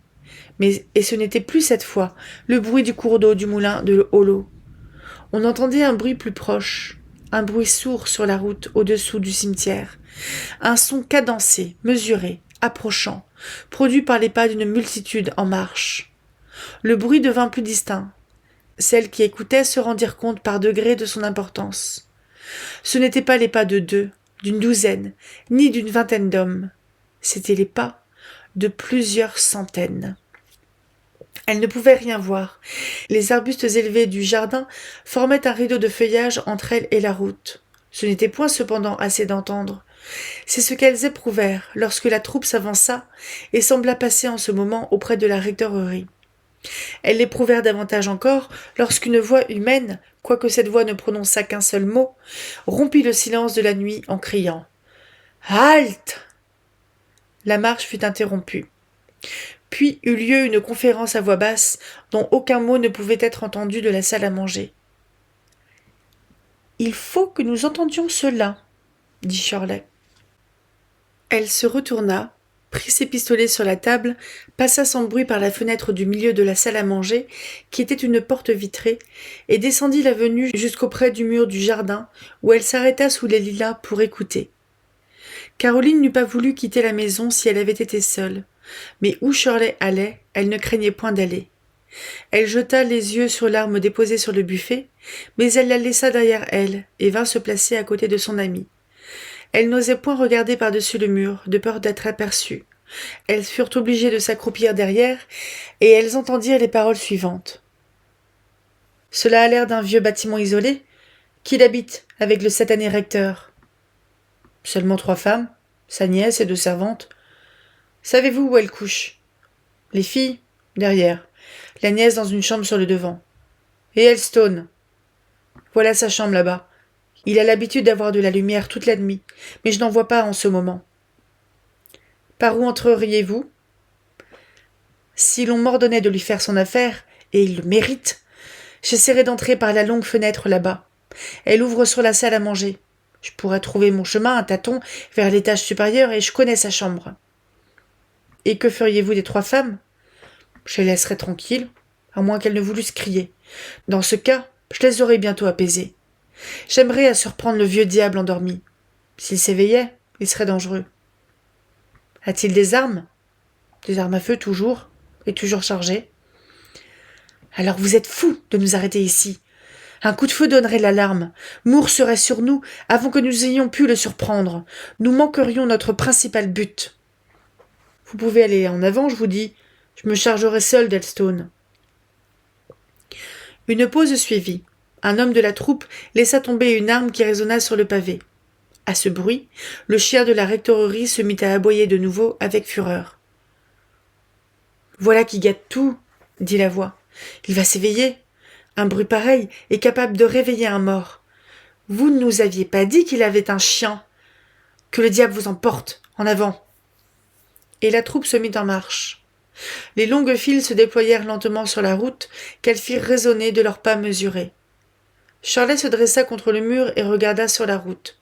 Et ce n'était plus cette fois le bruit du cours d'eau du moulin de Hollow. On entendait un bruit plus proche, un bruit sourd sur la route au-dessous du cimetière, un son cadencé, mesuré, approchant, produit par les pas d'une multitude en marche. Le bruit devint plus distinct. Celles qui écoutaient se rendirent compte par degrés de son importance. Ce n'étaient pas les pas de 2, d'une douzaine, ni d'une vingtaine d'hommes. C'étaient les pas de plusieurs centaines. Elle ne pouvait rien voir. Les arbustes élevés du jardin formaient un rideau de feuillage entre elle et la route. Ce n'était point cependant assez d'entendre. C'est ce qu'elles éprouvèrent lorsque la troupe s'avança et sembla passer en ce moment auprès de la rectorerie. Elles l'éprouvèrent davantage encore lorsqu'une voix humaine, quoique cette voix ne prononçât qu'un seul mot, rompit le silence de la nuit en criant « Halte !» La marche fut interrompue. Puis eut lieu une conférence à voix basse, dont aucun mot ne pouvait être entendu de la salle à manger. « Il faut que nous entendions cela, » dit Shirley. Elle se retourna, prit ses pistolets sur la table, passa sans bruit par la fenêtre du milieu de la salle à manger, qui était une porte vitrée, et descendit l'avenue jusqu'auprès du mur du jardin, où elle s'arrêta sous les lilas pour écouter. Caroline n'eût pas voulu quitter la maison si elle avait été seule, mais où Shirley allait, elle ne craignait point d'aller. Elle jeta les yeux sur l'arme déposée sur le buffet, mais elle la laissa derrière elle et vint se placer à côté de son amie. Elle n'osait point regarder par-dessus le mur, de peur d'être aperçue. Elles furent obligées de s'accroupir derrière, et elles entendirent les paroles suivantes. « Cela a l'air d'un vieux bâtiment isolé. Qui l'habite avec le satané recteur ? » « Seulement 3 femmes, sa nièce et 2 servantes. Savez-vous où elles couchent ? Les filles, derrière. La nièce dans une chambre sur le devant. Et Elstone. Voilà sa chambre là-bas. Il a l'habitude d'avoir de la lumière toute la nuit, mais je n'en vois pas en ce moment. Par où entreriez-vous ? Si l'on m'ordonnait de lui faire son affaire, et il le mérite, j'essaierai d'entrer par la longue fenêtre là-bas. Elle ouvre sur la salle à manger. Je pourrais trouver mon chemin à tâtons vers l'étage supérieur et je connais sa chambre. Et que feriez-vous des 3 femmes ? Je les laisserais tranquilles, à moins qu'elles ne voulussent crier. Dans ce cas, je les aurais bientôt apaisées. J'aimerais à surprendre le vieux diable endormi. S'il s'éveillait, il serait dangereux. A-t-il des armes ? Des armes à feu, toujours, et toujours chargées. Alors vous êtes fous de nous arrêter ici. Un coup de feu donnerait l'alarme. Moore serait sur nous avant que nous ayons pu le surprendre. Nous manquerions notre principal but. Vous pouvez aller en avant, je vous dis. Je me chargerai seul d'Elstone. Une pause suivit. Un homme de la troupe laissa tomber une arme qui résonna sur le pavé. À ce bruit, le chien de la rectorerie se mit à aboyer de nouveau avec fureur. « Voilà qui gâte tout, » dit la voix. « Il va s'éveiller. Un bruit pareil est capable de réveiller un mort. Vous ne nous aviez pas dit qu'il avait un chien. Que le diable vous emporte, en avant. » Et la troupe se mit en marche. Les longues files se déployèrent lentement sur la route qu'elles firent résonner de leurs pas mesurés. Shirley se dressa contre le mur et regarda sur la route.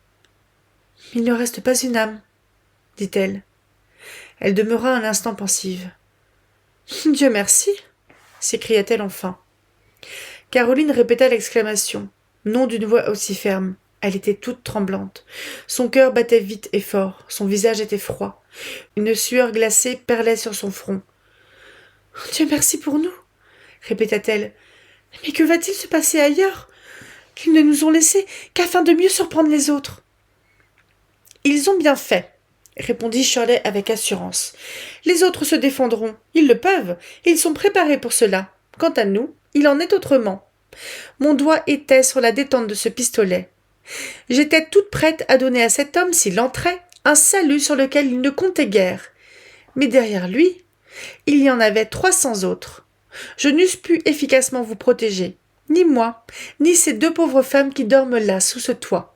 « Il ne reste pas une âme, » dit-elle. Elle demeura un instant pensive. « Dieu merci !» s'écria-t-elle enfin. Caroline répéta l'exclamation, non d'une voix aussi ferme. Elle était toute tremblante. Son cœur battait vite et fort, son visage était froid. Une sueur glacée perlait sur son front. « Dieu merci pour nous !» répéta-t-elle. « Mais que va-t-il se passer ailleurs ? Qu'ils ne nous ont laissés qu'afin de mieux surprendre les autres. » « Ils ont bien fait, » répondit Shirley avec assurance. « Les autres se défendront. Ils le peuvent. Ils sont préparés pour cela. Quant à nous, il en est autrement. Mon doigt était sur la détente de ce pistolet. J'étais toute prête à donner à cet homme, s'il entrait, un salut sur lequel il ne comptait guère. Mais derrière lui, il y en avait 300 autres. Je n'eusse pu efficacement vous protéger, ni moi, ni ces 2 pauvres femmes qui dorment là, sous ce toit.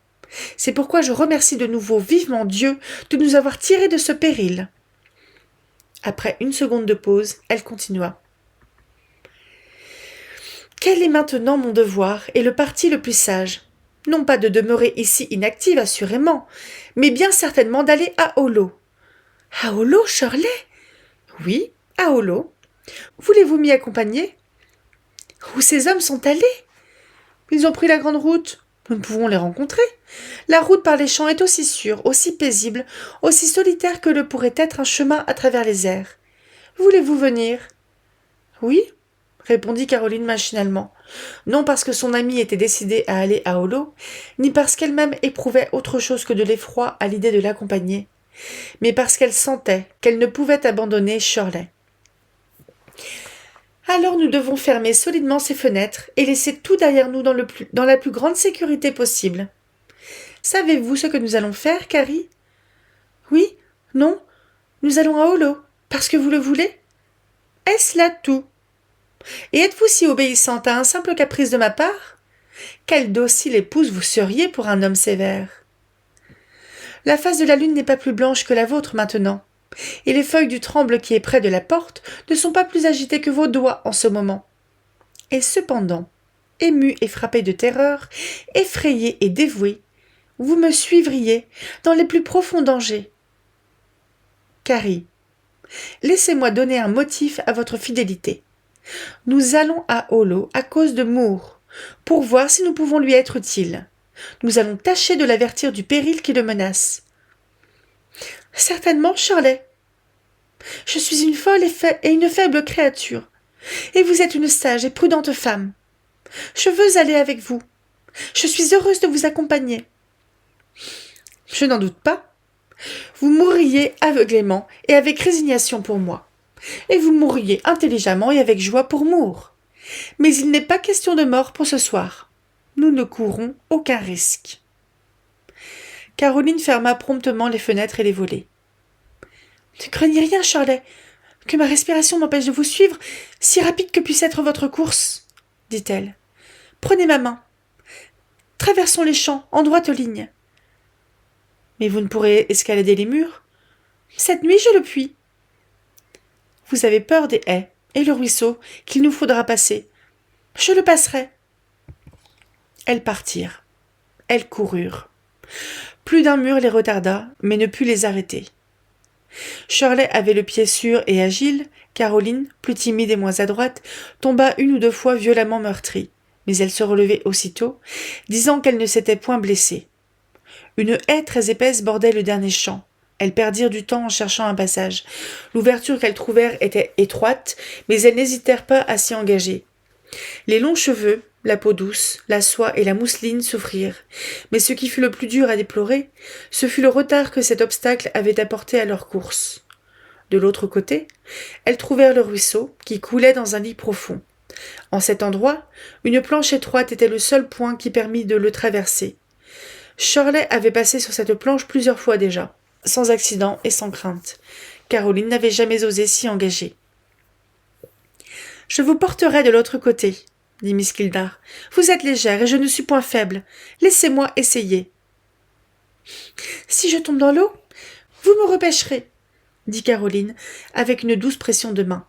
C'est pourquoi je remercie de nouveau vivement Dieu de nous avoir tirés de ce péril. » Après une seconde de pause, elle continua. « Quel est maintenant mon devoir et le parti le plus sage ? Non pas de demeurer ici inactive, assurément, mais bien certainement d'aller à Hollow. »« À Hollow, Shirley ? » ?»« Oui, à Holo. Voulez-vous m'y accompagner ? Où ces hommes sont allés ? Ils ont pris la grande route. Nous ne pouvons les rencontrer. La route par les champs est aussi sûre, aussi paisible, aussi solitaire que le pourrait être un chemin à travers les airs. Voulez-vous venir ? Oui, répondit Caroline machinalement, non parce que son amie était décidée à aller à Holo, ni parce qu'elle-même éprouvait autre chose que de l'effroi à l'idée de l'accompagner, mais parce qu'elle sentait qu'elle ne pouvait abandonner Shirley. Alors nous devons fermer solidement ces fenêtres et laisser tout derrière nous dans la plus grande sécurité possible. Savez-vous ce que nous allons faire, Carrie ? Oui ? Non ? Nous allons à Holo, parce que vous le voulez ? Est-ce là tout ? Et êtes-vous si obéissante à un simple caprice de ma part ? Quelle docile épouse vous seriez pour un homme sévère ? La face de la lune n'est pas plus blanche que la vôtre maintenant, et les feuilles du tremble qui est près de la porte ne sont pas plus agitées que vos doigts en ce moment. Et cependant, ému et frappé de terreur, effrayé et dévoué, vous me suivriez dans les plus profonds dangers. Carrie, laissez-moi donner un motif à votre fidélité. Nous allons à Holo à cause de Moore, pour voir si nous pouvons lui être utiles. Nous allons tâcher de l'avertir du péril qui le menace. Certainement, Shirley. Je suis une folle et une faible créature, et vous êtes une sage et prudente femme. Je veux aller avec vous. Je suis heureuse de vous accompagner. Je n'en doute pas. Vous mourriez aveuglément et avec résignation pour moi, et vous mourriez intelligemment et avec joie pour Moore. Mais il n'est pas question de mort pour ce soir. Nous ne courons aucun risque. Caroline ferma promptement les fenêtres et les volets. « Ne craignez rien, Shirley, que ma respiration m'empêche de vous suivre, si rapide que puisse être votre course, dit-elle. Prenez ma main. Traversons les champs, en droite ligne. Mais vous ne pourrez escalader les murs. Cette nuit, je le puis. Vous avez peur des haies et le ruisseau qu'il nous faudra passer. Je le passerai. Elles partirent. Elles coururent. Plus d'un mur les retarda, mais ne put les arrêter. Shirley avait le pied sûr et agile. Caroline, plus timide et moins adroite, tomba une ou deux fois violemment meurtrie, mais elle se relevait aussitôt, disant qu'elle ne s'était point blessée. Une haie très épaisse bordait le dernier champ. Elles perdirent du temps en cherchant un passage. L'ouverture qu'elles trouvèrent était étroite, mais elles n'hésitèrent pas à s'y engager. Les longs cheveux, la peau douce, la soie et la mousseline souffrirent, mais ce qui fut le plus dur à déplorer, ce fut le retard que cet obstacle avait apporté à leur course. De l'autre côté, elles trouvèrent le ruisseau, qui coulait dans un lit profond. En cet endroit, une planche étroite était le seul point qui permît de le traverser. Shirley avait passé sur cette planche plusieurs fois déjà, sans accident et sans crainte. Caroline n'avait jamais osé s'y engager. « Je vous porterai de l'autre côté, » dit Miss Kildare. « Vous êtes légère et je ne suis point faible. Laissez-moi essayer. »« Si je tombe dans l'eau, vous me repêcherez, » dit Caroline, avec une douce pression de main.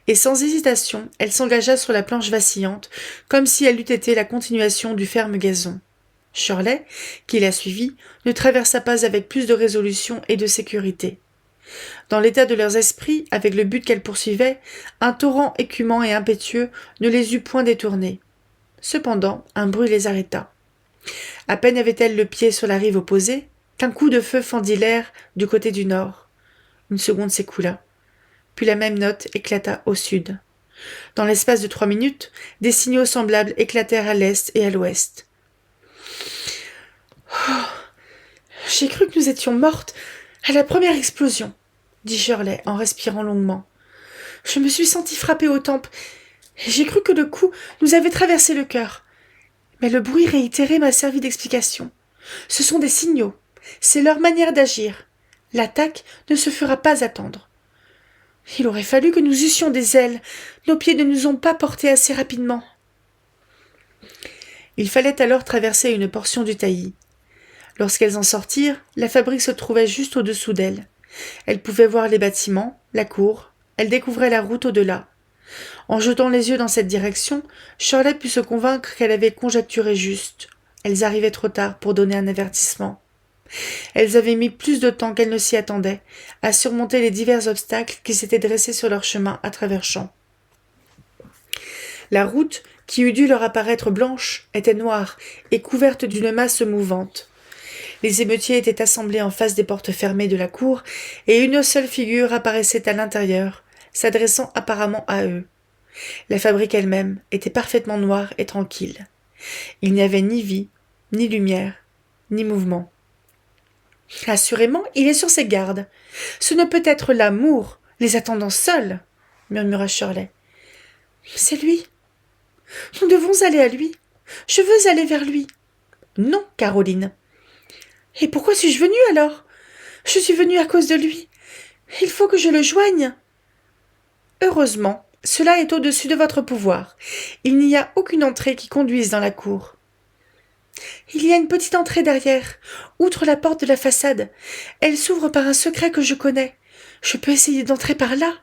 Et sans hésitation, elle s'engagea sur la planche vacillante, comme si elle eût été la continuation du ferme gazon. Shirley, qui la suivit, ne traversa pas avec plus de résolution et de sécurité. Dans l'état de leurs esprits, avec le but qu'elles poursuivaient, un torrent écumant et impétueux ne les eût point détournées. Cependant, un bruit les arrêta. À peine avait-elle le pied sur la rive opposée, qu'un coup de feu fendit l'air du côté du nord. Une seconde s'écoula, puis la même note éclata au sud. Dans l'espace de 3 minutes, des signaux semblables éclatèrent à l'est et à l'ouest. « Oh, j'ai cru que nous étions mortes à la première explosion, » dit Shirley en respirant longuement. « Je me suis sentie frapper aux tempes, et j'ai cru que le coup nous avait traversé le cœur. Mais le bruit réitéré m'a servi d'explication. Ce sont des signaux, c'est leur manière d'agir. L'attaque ne se fera pas attendre. Il aurait fallu que nous eussions des ailes, nos pieds ne nous ont pas portés assez rapidement. » Il fallait alors traverser une portion du taillis. Lorsqu'elles en sortirent, la fabrique se trouvait juste au-dessous d'elles. Elles pouvaient voir les bâtiments, la cour, elles découvraient la route au-delà. En jetant les yeux dans cette direction, Shirley put se convaincre qu'elle avait conjecturé juste. Elles arrivaient trop tard pour donner un avertissement. Elles avaient mis plus de temps qu'elles ne s'y attendaient à surmonter les divers obstacles qui s'étaient dressés sur leur chemin à travers champs. La route, qui eût dû leur apparaître blanche, était noire et couverte d'une masse mouvante. Les émeutiers étaient assemblés en face des portes fermées de la cour, et une seule figure apparaissait à l'intérieur, s'adressant apparemment à eux. La fabrique elle-même était parfaitement noire et tranquille. Il n'y avait ni vie, ni lumière, ni mouvement. « Assurément, il est sur ses gardes. Ce ne peut être là Moore, les attendant seuls, » murmura Shirley. « C'est lui. Nous devons aller à lui. Je veux aller vers lui. »« Non, Caroline. »« Et pourquoi suis-je venue alors ? Je suis venue à cause de lui. Il faut que je le joigne. »« Heureusement, cela est au-dessus de votre pouvoir. Il n'y a aucune entrée qui conduise dans la cour. »« Il y a une petite entrée derrière, outre la porte de la façade. Elle s'ouvre par un secret que je connais. Je peux essayer d'entrer par là. »«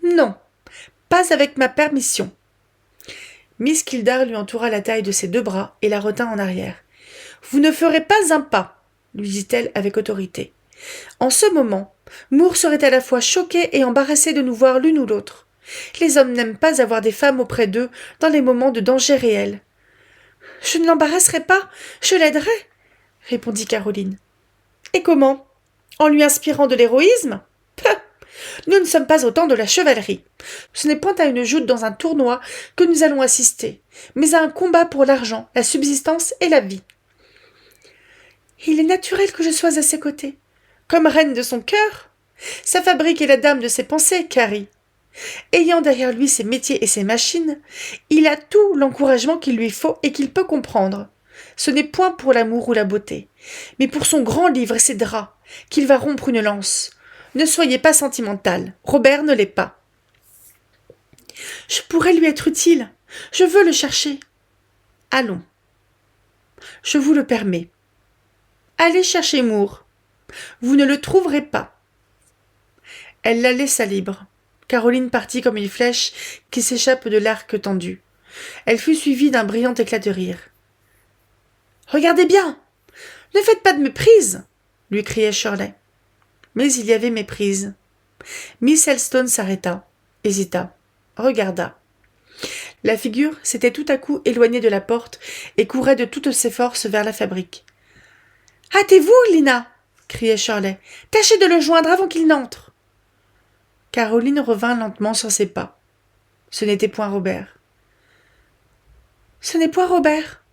Non, pas avec ma permission. » Miss Kildare lui entoura la taille de ses 2 bras et la retint en arrière. « Vous ne ferez pas un pas, » lui dit-elle avec autorité. En ce moment, Moore serait à la fois choqué et embarrassé de nous voir l'une ou l'autre. Les hommes n'aiment pas avoir des femmes auprès d'eux dans les moments de danger réel. « Je ne l'embarrasserai pas, je l'aiderai, » répondit Caroline. « Et comment ? En lui inspirant de l'héroïsme ? Peuh ! Nous ne sommes pas au temps de la chevalerie. Ce n'est point à une joute dans un tournoi que nous allons assister, mais à un combat pour l'argent, la subsistance et la vie. Il est naturel que je sois à ses côtés, comme reine de son cœur. Sa fabrique est la dame de ses pensées, Carrie. Ayant derrière lui ses métiers et ses machines, il a tout l'encouragement qu'il lui faut et qu'il peut comprendre. Ce n'est point pour l'amour ou la beauté, mais pour son grand livre et ses draps, qu'il va rompre une lance. Ne soyez pas sentimental, Robert ne l'est pas. Je pourrais lui être utile, je veux le chercher. Allons. Je vous le permets. Allez chercher Moore. Vous ne le trouverez pas. Elle la laissa libre. Caroline partit comme une flèche qui s'échappe de l'arc tendu. Elle fut suivie d'un brillant éclat de rire. « Regardez bien ! Ne faites pas de méprise !» lui criait Shirley. Mais il y avait méprise. Miss Elstone s'arrêta, hésita, regarda. La figure s'était tout à coup éloignée de la porte et courait de toutes ses forces vers la fabrique. « Hâtez-vous, Lina !» criait Shirley. « Tâchez de le joindre avant qu'il n'entre !» Caroline revint lentement sur ses pas. Ce n'était point Robert. « Ce n'est point Robert, »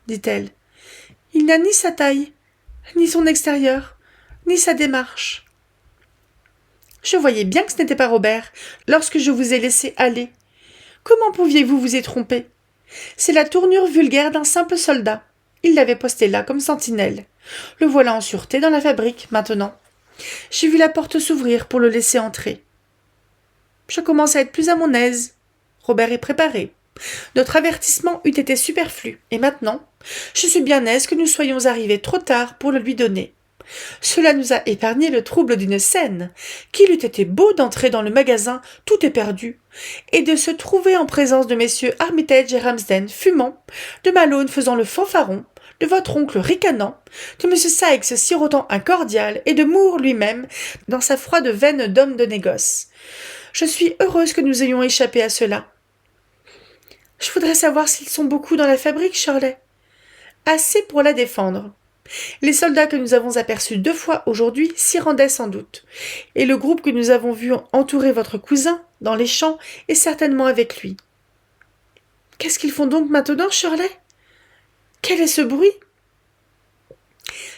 dit-elle. « Il n'a ni sa taille, ni son extérieur, ni sa démarche. » Je voyais bien que ce n'était pas Robert, lorsque je vous ai laissé aller. Comment pouviez-vous vous y tromper ? C'est la tournure vulgaire d'un simple soldat. Il l'avait posté là comme sentinelle. Le voilà en sûreté dans la fabrique, maintenant. J'ai vu la porte s'ouvrir pour le laisser entrer. Je commence à être plus à mon aise. Robert est préparé. Notre avertissement eût été superflu, et maintenant, je suis bien aise que nous soyons arrivés trop tard pour le lui donner. Cela nous a épargné le trouble d'une scène, qu'il eût été beau d'entrer dans le magasin tout éperdu, et de se trouver en présence de messieurs Armitage et Ramsden fumant, de Malone faisant le fanfaron, de votre oncle ricanant, de M. Sykes sirotant un cordial, et de Moore lui-même dans sa froide veine d'homme de négoce. Je suis heureuse que nous ayons échappé à cela. Je voudrais savoir s'ils sont beaucoup dans la fabrique, Shirley. Assez pour la défendre. Les soldats que nous avons aperçus 2 fois aujourd'hui s'y rendaient sans doute, et le groupe que nous avons vu entourer votre cousin dans les champs est certainement avec lui. Qu'est-ce qu'ils font donc maintenant, Shirley ? Quel est ce bruit ?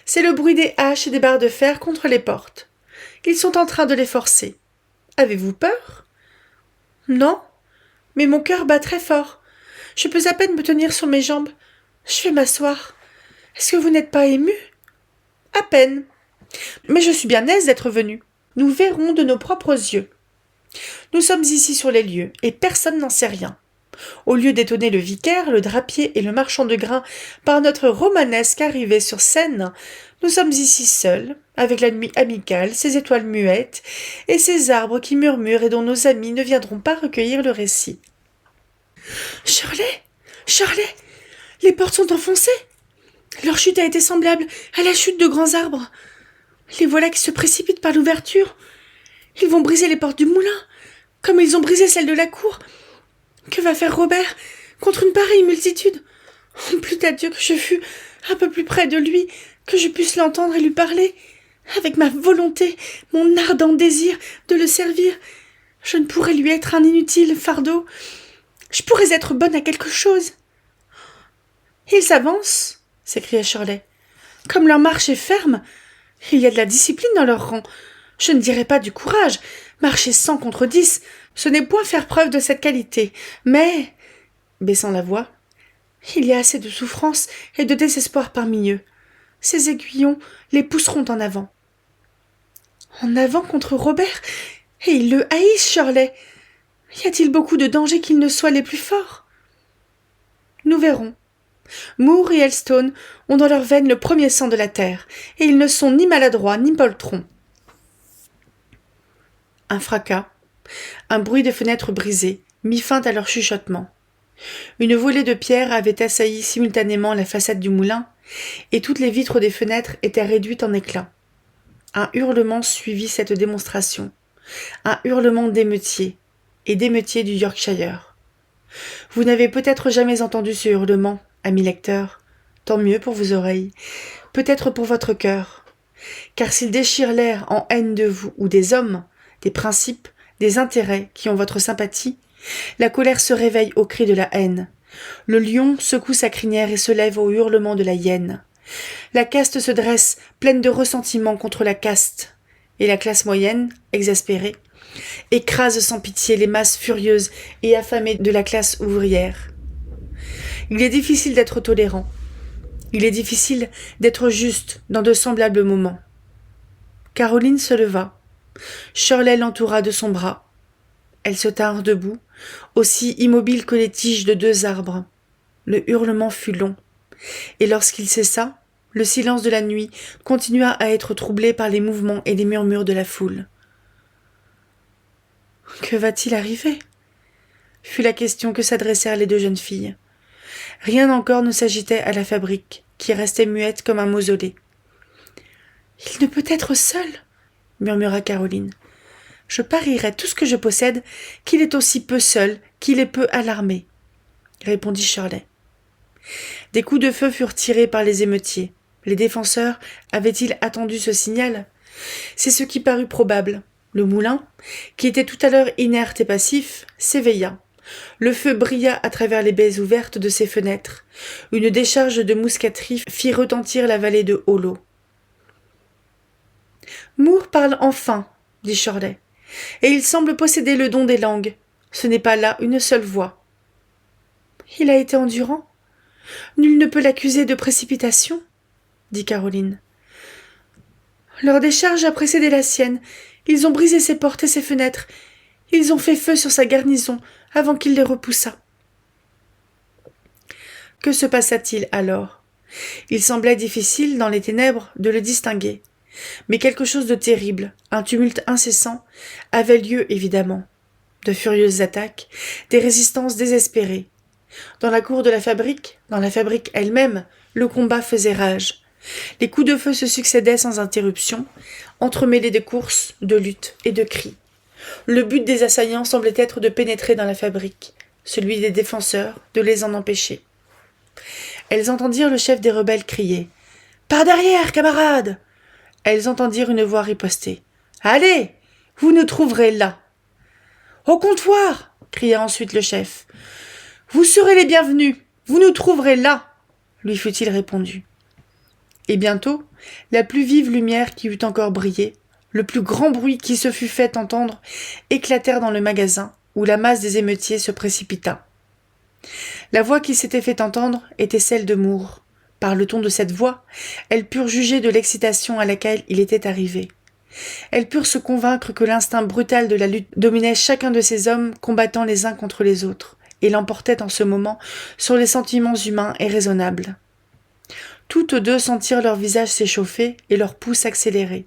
C'est le bruit des haches et des barres de fer contre les portes. Ils sont en train de les forcer. Avez-vous peur ? Non, mais mon cœur bat très fort. Je peux à peine me tenir sur mes jambes. Je vais m'asseoir. Est-ce que vous n'êtes pas ému ? À peine. Mais je suis bien aise d'être venue. Nous verrons de nos propres yeux. Nous sommes ici sur les lieux, et personne n'en sait rien. Au lieu d'étonner le vicaire, le drapier et le marchand de grains par notre romanesque arrivée sur scène, nous sommes ici seuls, avec la nuit amicale, ces étoiles muettes, et ces arbres qui murmurent et dont nos amis ne viendront pas recueillir le récit. « Shirley ! Shirley ! Les portes sont enfoncées ! Leur chute a été semblable à la chute de grands arbres. Les voilà qui se précipitent par l'ouverture. Ils vont briser les portes du moulin, comme ils ont brisé celles de la cour. Que va faire Robert contre une pareille multitude? Plût à Dieu que je fus un peu plus près de lui, que je puisse l'entendre et lui parler, avec ma volonté, mon ardent désir de le servir. Je ne pourrais lui être un inutile fardeau. Je pourrais être bonne à quelque chose. Ils s'avancent, s'écria Shirley. Comme leur marche est ferme, il y a de la discipline dans leur rang. Je ne dirais pas du courage. Marcher 100 contre 10, ce n'est point faire preuve de cette qualité. Mais, baissant la voix, il y a assez de souffrance et de désespoir parmi eux. Ces aiguillons les pousseront en avant. En avant contre Robert? Et ils le haïssent, Shirley. Y a-t-il beaucoup de danger qu'ils ne soient les plus forts? Nous verrons. Moore et Elstone ont dans leurs veines le premier sang de la terre, et ils ne sont ni maladroits ni poltrons. Un fracas, un bruit de fenêtres brisées, mit fin à leur chuchotement. Une volée de pierres avait assailli simultanément la façade du moulin, et toutes les vitres des fenêtres étaient réduites en éclats. Un hurlement suivit cette démonstration, un hurlement d'émeutiers, et d'émeutiers du Yorkshire. Vous n'avez peut-être jamais entendu ce hurlement, ami lecteur, tant mieux pour vos oreilles, peut-être pour votre cœur, car s'il déchire l'air en haine de vous ou des hommes, des principes, des intérêts qui ont votre sympathie, la colère se réveille au cri de la haine. Le lion secoue sa crinière et se lève au hurlement de la hyène. La caste se dresse, pleine de ressentiment contre la caste, et la classe moyenne, exaspérée, écrase sans pitié les masses furieuses et affamées de la classe ouvrière. Il est difficile d'être tolérant. Il est difficile d'être juste dans de semblables moments. Caroline se leva. Shirley l'entoura de son bras. Elles se tinrent debout, aussi immobiles que les tiges de 2 arbres. Le hurlement fut long, et lorsqu'il cessa, le silence de la nuit continua à être troublé par les mouvements et les murmures de la foule. « Que va-t-il arriver ?» fut la question que s'adressèrent les 2 jeunes filles. Rien encore ne s'agitait à la fabrique, qui restait muette comme un mausolée. « Il ne peut être seul !» murmura Caroline. « Je parierais tout ce que je possède qu'il est aussi peu seul qu'il est peu alarmé, » répondit Shirley. Des coups de feu furent tirés par les émeutiers. Les défenseurs avaient-ils attendu ce signal? C'est ce qui parut probable. Le moulin, qui était tout à l'heure inerte et passif, s'éveilla. Le feu brilla à travers les baies ouvertes de ses fenêtres. Une décharge de mousqueterie fit retentir la vallée de Hollow. « Moore parle enfin, » dit Shirley, « et il semble posséder le don des langues. Ce n'est pas là une seule voix. »« Il a été endurant. Nul ne peut l'accuser de précipitation, » dit Caroline. « Leur décharge a précédé la sienne. Ils ont brisé ses portes et ses fenêtres. Ils ont fait feu sur sa garnison avant qu'il les repoussât. » Que se passa-t-il alors? Il semblait difficile, dans les ténèbres, de le distinguer. Mais quelque chose de terrible, un tumulte incessant, avait lieu évidemment. De furieuses attaques, des résistances désespérées. Dans la cour de la fabrique elle-même, le combat faisait rage. Les coups de feu se succédaient sans interruption, entremêlés de courses, de luttes et de cris. Le but des assaillants semblait être de pénétrer dans la fabrique, celui des défenseurs de les en empêcher. Elles entendirent le chef des rebelles crier « Par derrière, camarades !» Elles entendirent une voix riposter « Allez, vous nous trouverez là !»« Au comptoir !» cria ensuite le chef. « Vous serez les bienvenus, vous nous trouverez là !» lui fut-il répondu. Et bientôt, la plus vive lumière qui eût encore brillé, le plus grand bruit qui se fût fait entendre, éclatèrent dans le magasin, où la masse des émeutiers se précipita. La voix qui s'était fait entendre était celle de Moore. Par le ton de cette voix, elles purent juger de l'excitation à laquelle il était arrivé. Elles purent se convaincre que l'instinct brutal de la lutte dominait chacun de ces hommes combattant les uns contre les autres, et l'emportait en ce moment sur les sentiments humains et raisonnables. Toutes 2 sentirent leur visage s'échauffer et leur pouls s'accélérer.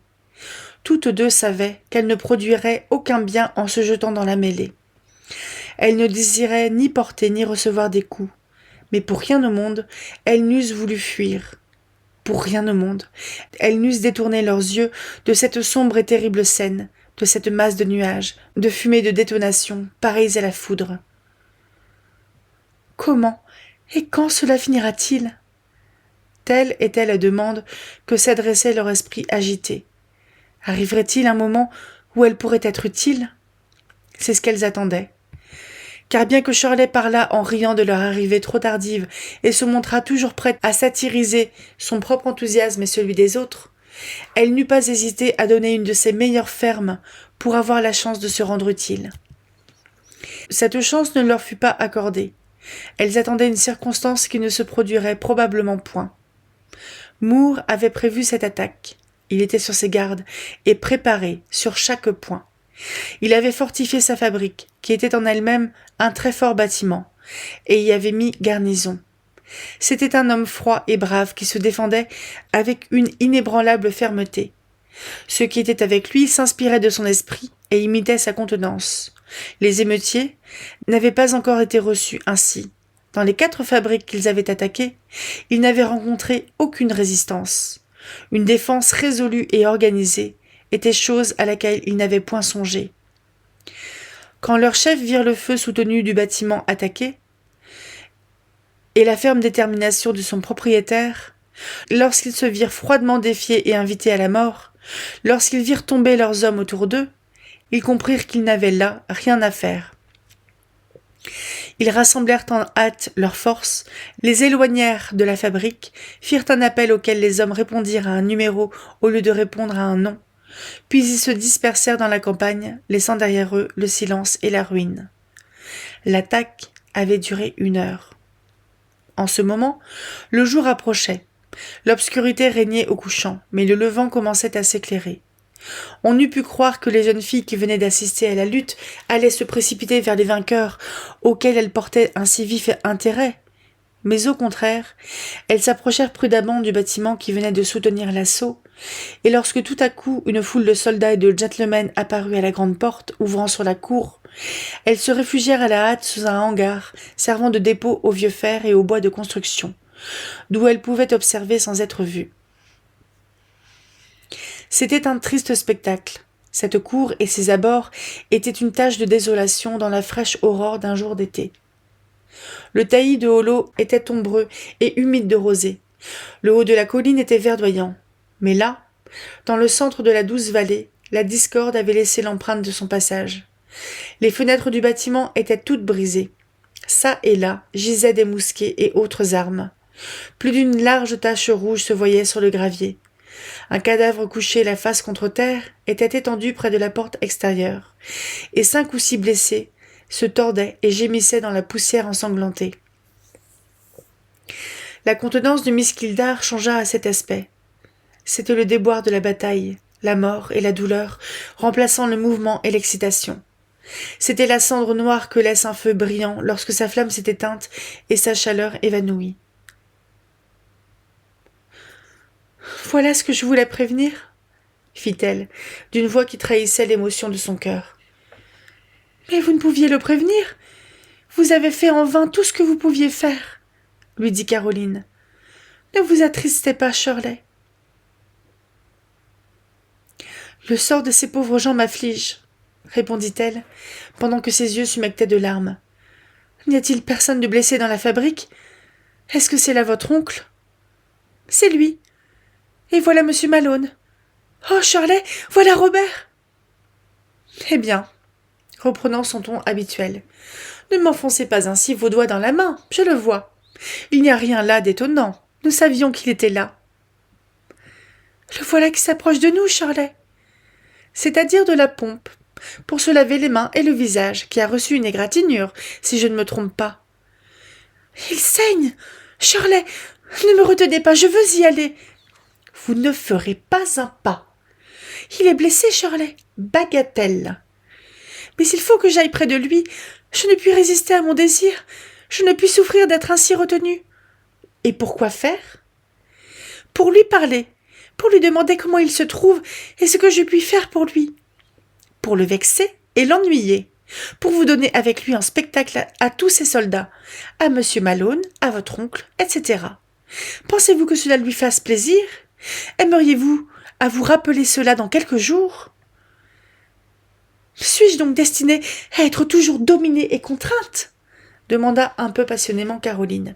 Toutes 2 savaient qu'elles ne produiraient aucun bien en se jetant dans la mêlée. Elles ne désiraient ni porter ni recevoir des coups, mais pour rien au monde, elles n'eussent voulu fuir. Pour rien au monde, elles n'eussent détourné leurs yeux de cette sombre et terrible scène, de cette masse de nuages, de fumée de détonation, pareilles à la foudre. Comment et quand cela finira-t-il? Telle était la demande que s'adressait leur esprit agité. Arriverait-il un moment où elle pourrait être utile? C'est ce qu'elles attendaient. Car bien que Shirley parlât en riant de leur arrivée trop tardive et se montrât toujours prête à satiriser son propre enthousiasme et celui des autres, elle n'eut pas hésité à donner une de ses meilleures fermes pour avoir la chance de se rendre utile. Cette chance ne leur fut pas accordée. Elles attendaient une circonstance qui ne se produirait probablement point. Moore avait prévu cette attaque. Il était sur ses gardes et préparé sur chaque point. Il avait fortifié sa fabrique, qui était en elle-même un très fort bâtiment, et y avait mis garnison. C'était un homme froid et brave qui se défendait avec une inébranlable fermeté. Ceux qui étaient avec lui s'inspiraient de son esprit et imitaient sa contenance. Les émeutiers n'avaient pas encore été reçus ainsi. Dans les 4 fabriques qu'ils avaient attaquées, ils n'avaient rencontré aucune résistance. Une défense résolue et organisée était chose à laquelle ils n'avaient point songé. Quand leurs chefs virent le feu soutenu du bâtiment attaqué, et la ferme détermination de son propriétaire, lorsqu'ils se virent froidement défiés et invités à la mort, lorsqu'ils virent tomber leurs hommes autour d'eux, ils comprirent qu'ils n'avaient là rien à faire. Ils rassemblèrent en hâte leurs forces, les éloignèrent de la fabrique, firent un appel auquel les hommes répondirent à un numéro au lieu de répondre à un nom, puis ils se dispersèrent dans la campagne, laissant derrière eux le silence et la ruine. L'attaque avait duré 1 heure. En ce moment, le jour approchait. L'obscurité régnait au couchant, mais le levant commençait à s'éclairer. On eût pu croire que les jeunes filles qui venaient d'assister à la lutte allaient se précipiter vers les vainqueurs, auxquels elles portaient un si vif intérêt. Mais au contraire, elles s'approchèrent prudemment du bâtiment qui venait de soutenir l'assaut, et lorsque tout à coup une foule de soldats et de gentlemen apparut à la grande porte ouvrant sur la cour, elles se réfugièrent à la hâte sous un hangar servant de dépôt au vieux fer et au bois de construction, d'où elles pouvaient observer sans être vues. C'était un triste spectacle. Cette cour et ses abords étaient une tache de désolation dans la fraîche aurore d'un jour d'été. Le taillis de Hollow était ombreux et humide de rosée. Le haut de la colline était verdoyant. Mais là, dans le centre de la douce vallée, la discorde avait laissé l'empreinte de son passage. Les fenêtres du bâtiment étaient toutes brisées. Ça et là gisaient des mousquets et autres armes. Plus d'une large tache rouge se voyait sur le gravier. Un cadavre couché la face contre terre était étendu près de la porte extérieure, et 5 ou 6 blessés se tordaient et gémissaient dans la poussière ensanglantée. La contenance de Miss Kildare changea à cet aspect. C'était le déboire de la bataille, la mort et la douleur, remplaçant le mouvement et l'excitation. C'était la cendre noire que laisse un feu brillant lorsque sa flamme s'est éteinte et sa chaleur évanouie. « Voilà ce que je voulais prévenir, » fit-elle, d'une voix qui trahissait l'émotion de son cœur. « Mais vous ne pouviez le prévenir. Vous avez fait en vain tout ce que vous pouviez faire, » lui dit Caroline. « Ne vous attristez pas, Shirley. » « Le sort de ces pauvres gens m'afflige, » répondit-elle, pendant que ses yeux s'humectaient de larmes. « N'y a-t-il personne de blessé dans la fabrique? Est-ce que c'est là votre oncle? »« C'est lui. Et voilà monsieur Malone. Oh, Shirley, voilà Robert !» Eh bien, reprenant son ton habituel, ne m'enfoncez pas ainsi vos doigts dans la main, je le vois. Il n'y a rien là d'étonnant. Nous savions qu'il était là. Le voilà qui s'approche de nous, Shirley. C'est-à-dire de la pompe, pour se laver les mains et le visage, qui a reçu une égratignure, si je ne me trompe pas. Il saigne. Shirley, ne me retenez pas, je veux y aller. Vous ne ferez pas un pas. Il est blessé, Shirley. Bagatelle. Mais il faut que j'aille près de lui. Je ne puis résister à mon désir. Je ne puis souffrir d'être ainsi retenue. Et pourquoi faire? Pour lui parler, pour lui demander comment il se trouve et ce que je puis faire pour lui. Pour le vexer et l'ennuyer. Pour vous donner avec lui un spectacle à tous ces soldats, à monsieur Malone, à votre oncle, etc. Pensez-vous que cela lui fasse plaisir? Aimeriez-vous à vous rappeler cela dans quelques jours? Suis-je donc destinée à être toujours dominée et contrainte? Demanda un peu passionnément Caroline.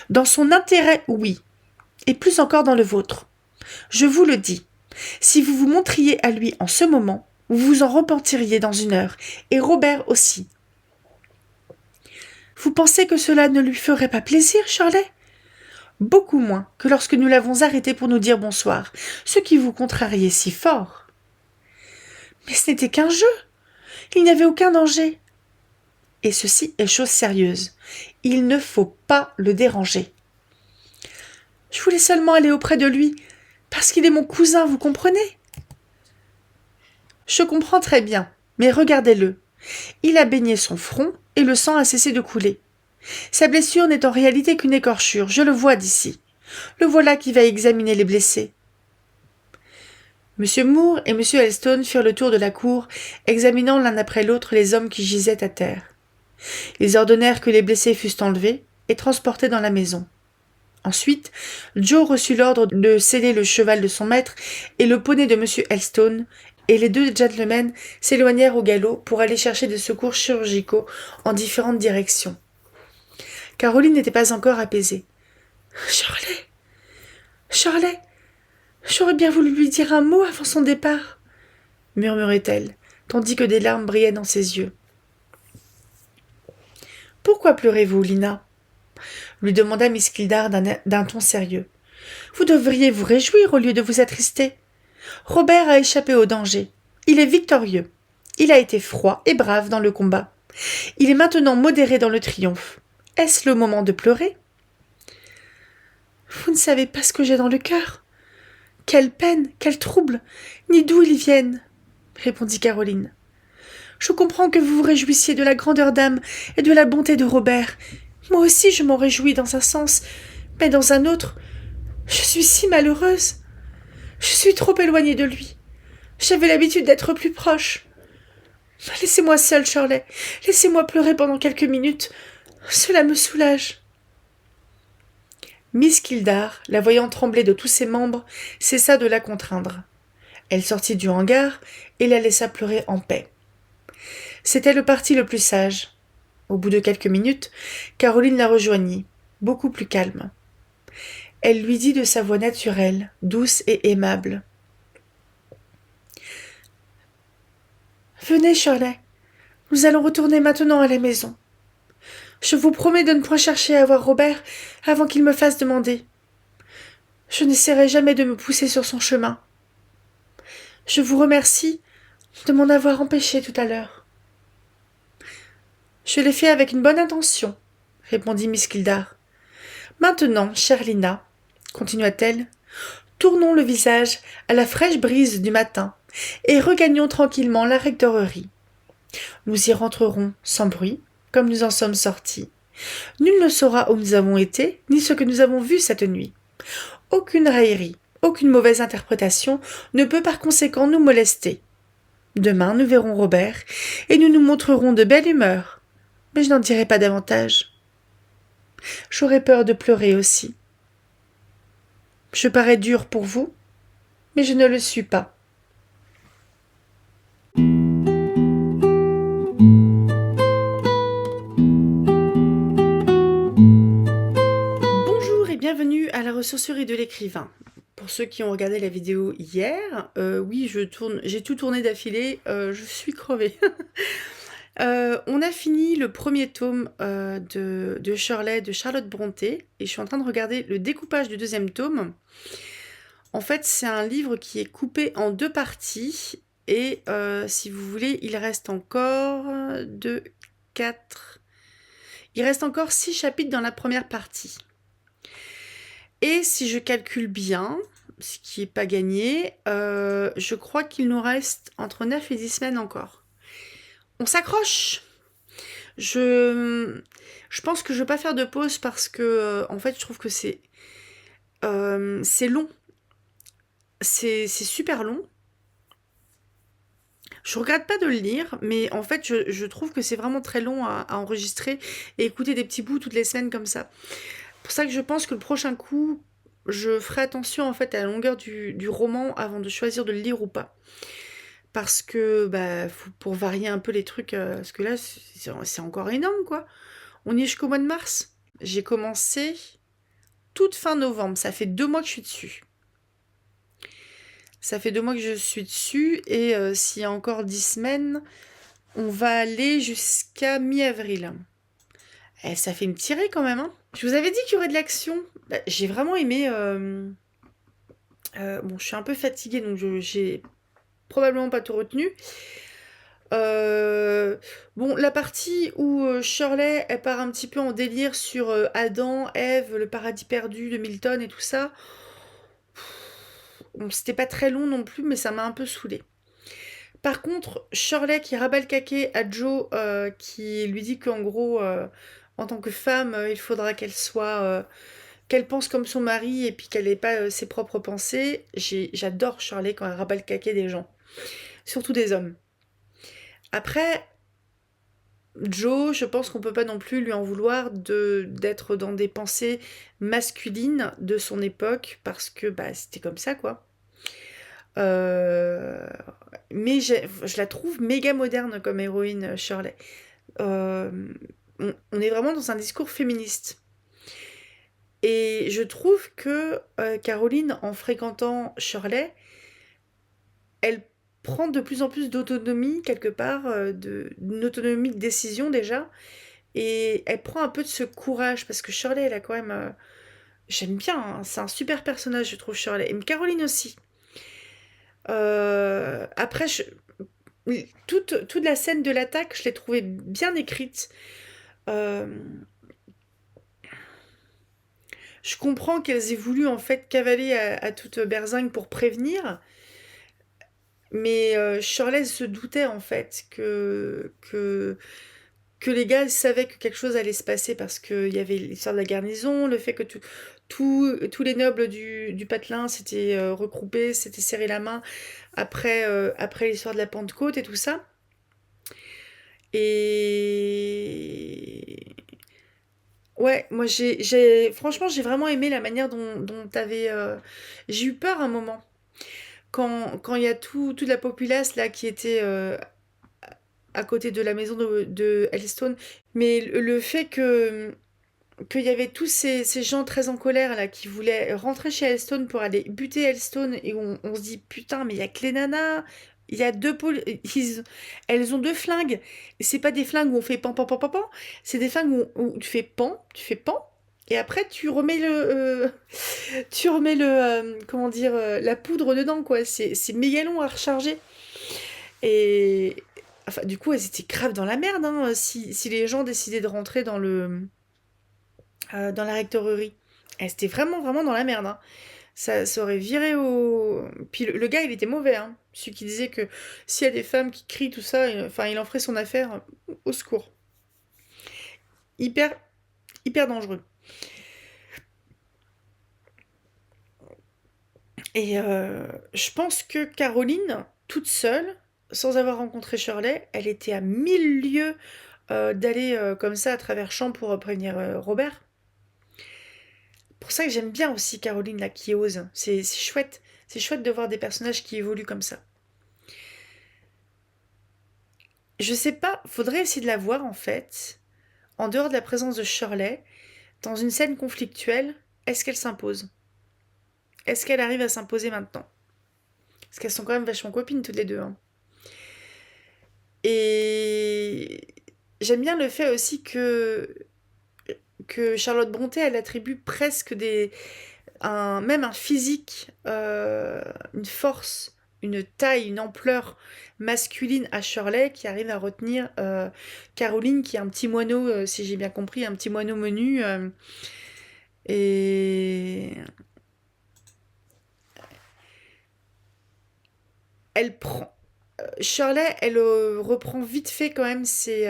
Dans son intérêt, oui, et plus encore dans le vôtre. Je vous le dis, si vous vous montriez à lui en ce moment, vous vous en repentiriez dans une heure, et Robert aussi. Vous pensez que cela ne lui ferait pas plaisir, Shirley? Beaucoup moins que lorsque nous l'avons arrêté pour nous dire bonsoir, ce qui vous contrariait si fort. Mais ce n'était qu'un jeu. Il n'y avait aucun danger. Et ceci est chose sérieuse. Il ne faut pas le déranger. Je voulais seulement aller auprès de lui, parce qu'il est mon cousin, vous comprenez? Je comprends très bien, mais regardez-le. Il a baigné son front et le sang a cessé de couler. Sa blessure n'est en réalité qu'une écorchure, je le vois d'ici. Le voilà qui va examiner les blessés. M. Moore et M. Elstone firent le tour de la cour, examinant l'un après l'autre les hommes qui gisaient à terre. Ils ordonnèrent que les blessés fussent enlevés et transportés dans la maison. Ensuite, Joe reçut l'ordre de seller le cheval de son maître et le poney de M. Elstone, et les deux gentlemen s'éloignèrent au galop pour aller chercher des secours chirurgicaux en différentes directions. Caroline n'était pas encore apaisée. « Shirley, j'aurais bien voulu lui dire un mot avant son départ, » murmurait-elle, tandis que des larmes brillaient dans ses yeux. « Pourquoi pleurez-vous, Lina ?» lui demanda Miss Kildare d'un ton sérieux. « Vous devriez vous réjouir au lieu de vous attrister. Robert a échappé au danger. Il est victorieux. Il a été froid et brave dans le combat. Il est maintenant modéré dans le triomphe. Est-ce le moment de pleurer? Vous ne savez pas ce que j'ai dans le cœur. Quelle peine, quel trouble, ni d'où ils viennent, répondit Caroline. Je comprends que vous vous réjouissiez de la grandeur d'âme et de la bonté de Robert. Moi aussi je m'en réjouis dans un sens, mais dans un autre, je suis si malheureuse. Je suis trop éloignée de lui. J'avais l'habitude d'être plus proche. Laissez-moi seule, Shirley. Laissez-moi pleurer pendant quelques minutes. Cela me soulage. Miss Kildare, la voyant trembler de tous ses membres, cessa de la contraindre. Elle sortit du hangar et la laissa pleurer en paix. C'était le parti le plus sage. Au bout de quelques minutes, Caroline la rejoignit, beaucoup plus calme. Elle lui dit de sa voix naturelle, douce et aimable. « Venez, Shirley. Nous allons retourner maintenant à la maison. Je vous promets de ne point chercher à voir Robert avant qu'il me fasse demander. Je n'essaierai jamais de me pousser sur son chemin. Je vous remercie de m'en avoir empêché tout à l'heure. »« Je l'ai fait avec une bonne intention, » répondit Miss Kildare. « Maintenant, chère Lina, continua-t-elle, tournons le visage à la fraîche brise du matin et regagnons tranquillement la rectorerie. Nous y rentrerons sans bruit, comme nous en sommes sortis. Nul ne saura où nous avons été, ni ce que nous avons vu cette nuit. Aucune raillerie, aucune mauvaise interprétation ne peut par conséquent nous molester. Demain, nous verrons Robert, et nous nous montrerons de belle humeur. Mais je n'en dirai pas davantage. J'aurais peur de pleurer aussi. Je parais dure pour vous, mais je ne le suis pas. Bonjour et bienvenue à la ressourcerie de l'écrivain. Pour ceux qui ont regardé la vidéo hier, oui, j'ai tout tourné d'affilée, je suis crevée. On a fini le premier tome de Shirley de Charlotte Brontë et je suis en train de regarder le découpage du deuxième tome. En fait, c'est un livre qui est coupé en deux parties et si vous voulez, il reste encore 6 chapitres dans la première partie. Et si je calcule bien, ce qui n'est pas gagné, je crois qu'il nous reste entre 9 et 10 semaines encore. On s'accroche. Je pense que je ne vais pas faire de pause parce que, en fait, je trouve que c'est long. C'est super long. Je regrette pas de le lire, mais en fait, je trouve que c'est vraiment très long à enregistrer et écouter des petits bouts toutes les semaines comme ça. pour ça que je pense que le prochain coup, je ferai attention en fait à la longueur du roman avant de choisir de le lire ou pas. Parce que, pour varier un peu les trucs, parce que là, c'est encore énorme, quoi. On y est jusqu'au mois de mars. J'ai commencé toute fin novembre. Ça fait 2 mois que je suis dessus. Ça fait 2 mois que je suis dessus. Et s'il y a encore 10 semaines, on va aller jusqu'à mi-avril. Et ça fait une tirée quand même, hein. Je vous avais dit qu'il y aurait de l'action. J'ai vraiment aimé... bon, je suis un peu fatiguée, donc j'ai probablement pas tout retenu. Bon, la partie où Shirley, elle part un petit peu en délire sur Adam, Ève, le paradis perdu de Milton et tout ça. Bon, c'était pas très long non plus, mais ça m'a un peu saoulée. Par contre, Shirley qui rabat le caquet à Joe, qui lui dit qu'en gros, en tant que femme, il faudra qu'elle soit... qu'elle pense comme son mari et puis qu'elle n'ait pas ses propres pensées. J'adore Shirley quand elle rabat le caquet des gens. Surtout des hommes. Après, Joe, je pense qu'on peut pas non plus lui en vouloir d'être dans des pensées masculines de son époque, parce que c'était comme ça, quoi. Mais je la trouve méga moderne comme héroïne, Shirley. On est vraiment dans un discours féministe. Et je trouve que Caroline, en fréquentant Shirley, elle prend de plus en plus d'autonomie, quelque part, d'une autonomie de décision déjà, et elle prend un peu de ce courage, parce que Shirley, elle a quand même... j'aime bien, hein, c'est un super personnage, je trouve, Shirley. Et Caroline aussi. Après, toute la scène de l'attaque, je l'ai trouvée bien écrite. Je comprends qu'elles aient voulu en fait cavaler à toute berzingue pour prévenir, mais Shirley se doutait en fait que les gars savaient que quelque chose allait se passer, parce qu'il y avait l'histoire de la garnison, le fait que tous les nobles du patelin s'étaient regroupés, s'étaient serrés la main après l'histoire de la Pentecôte et tout ça. Et ouais, moi franchement j'ai vraiment aimé la manière dont t'avais... J'ai eu peur un moment. Quand il y a toute la populace là qui était à côté de la maison de Hellstone, mais le fait qu'il y avait tous ces gens très en colère là qui voulaient rentrer chez Hellstone pour aller buter Hellstone, et on se dit putain, mais il y a que les nanas, il y a elles ont 2 flingues, et c'est pas des flingues où on fait pan pan pan pan pan, c'est des flingues où tu fais pan, et après tu remets le comment dire, la poudre dedans, quoi. C'est méga long à recharger. Et enfin, du coup, elles étaient grave dans la merde, hein, si les gens décidaient de rentrer dans la rectorerie. Elles étaient vraiment, vraiment dans la merde, hein. Ça aurait viré au... Puis le gars, il était mauvais, hein. Celui qui disait que s'il y a des femmes qui crient, tout ça, enfin, il en ferait son affaire. Au secours. Hyper, hyper dangereux. Et je pense que Caroline, toute seule, sans avoir rencontré Shirley, elle était à 1000 lieues d'aller comme ça à travers champs pour prévenir Robert. Pour ça que j'aime bien aussi Caroline là qui ose. C'est chouette. C'est chouette de voir des personnages qui évoluent comme ça. Je sais pas, faudrait essayer de la voir en fait, en dehors de la présence de Shirley, dans une scène conflictuelle. Est-ce qu'elle s'impose? Est-ce qu'elle arrive à s'imposer maintenant? Parce qu'elles sont quand même vachement copines toutes les deux, hein. Et j'aime bien le fait aussi que Charlotte Brontë, elle attribue presque même un physique, une force, une taille, une ampleur masculine à Shirley, qui arrive à retenir Caroline, qui est un petit moineau, si j'ai bien compris, un petit moineau menu. Et elle prend... Shirley, elle reprend vite fait quand même ses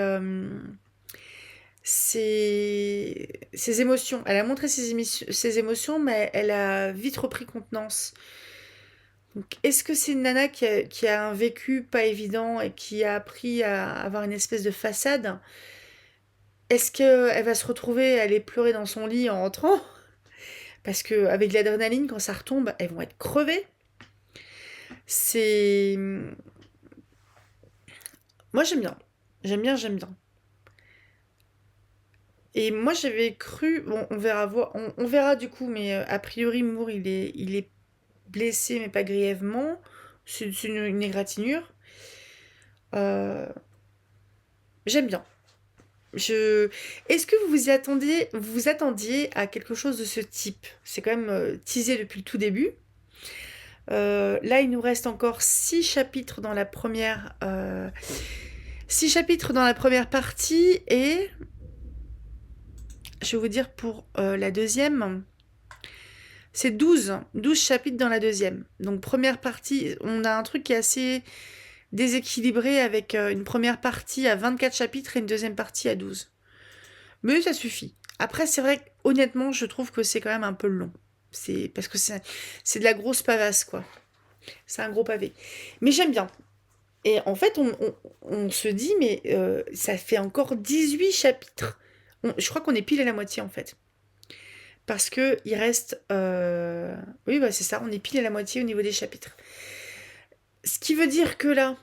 émotions. Elle a montré ses émotions, mais elle a vite repris contenance. Donc, est-ce que c'est une nana qui a un vécu pas évident et qui a appris à avoir une espèce de façade? Est-ce qu'elle va se retrouver à aller pleurer dans son lit en rentrant? Parce qu'avec l'adrénaline, quand ça retombe, elles vont être crevées. C'est... Moi, j'aime bien. J'aime bien, j'aime bien. Et moi, j'avais cru... Bon, on verra, on verra du coup, mais a priori, Moore, il est blessé, mais pas grièvement. C'est une égratignure. Euh, J'aime bien. Je... Est-ce que vous vous attendiez à quelque chose de ce type? C'est quand même teasé depuis le tout début. Là, il nous reste encore 6 chapitres dans la première, 6 chapitres dans la première partie et je vais vous dire pour la deuxième, c'est 12 chapitres dans la deuxième. Donc première partie, on a un truc qui est assez déséquilibré avec une première partie à 24 chapitres et une deuxième partie à 12. Mais ça suffit. Après, c'est vrai que honnêtement, je trouve que c'est quand même un peu long. C'est parce que c'est de la grosse pavasse, quoi. C'est un gros pavé. Mais j'aime bien. Et en fait, on se dit, mais ça fait encore 18 chapitres. Je crois qu'on est pile à la moitié, en fait. Parce que il reste... Oui, bah, c'est ça, on est pile à la moitié au niveau des chapitres. Ce qui veut dire que là,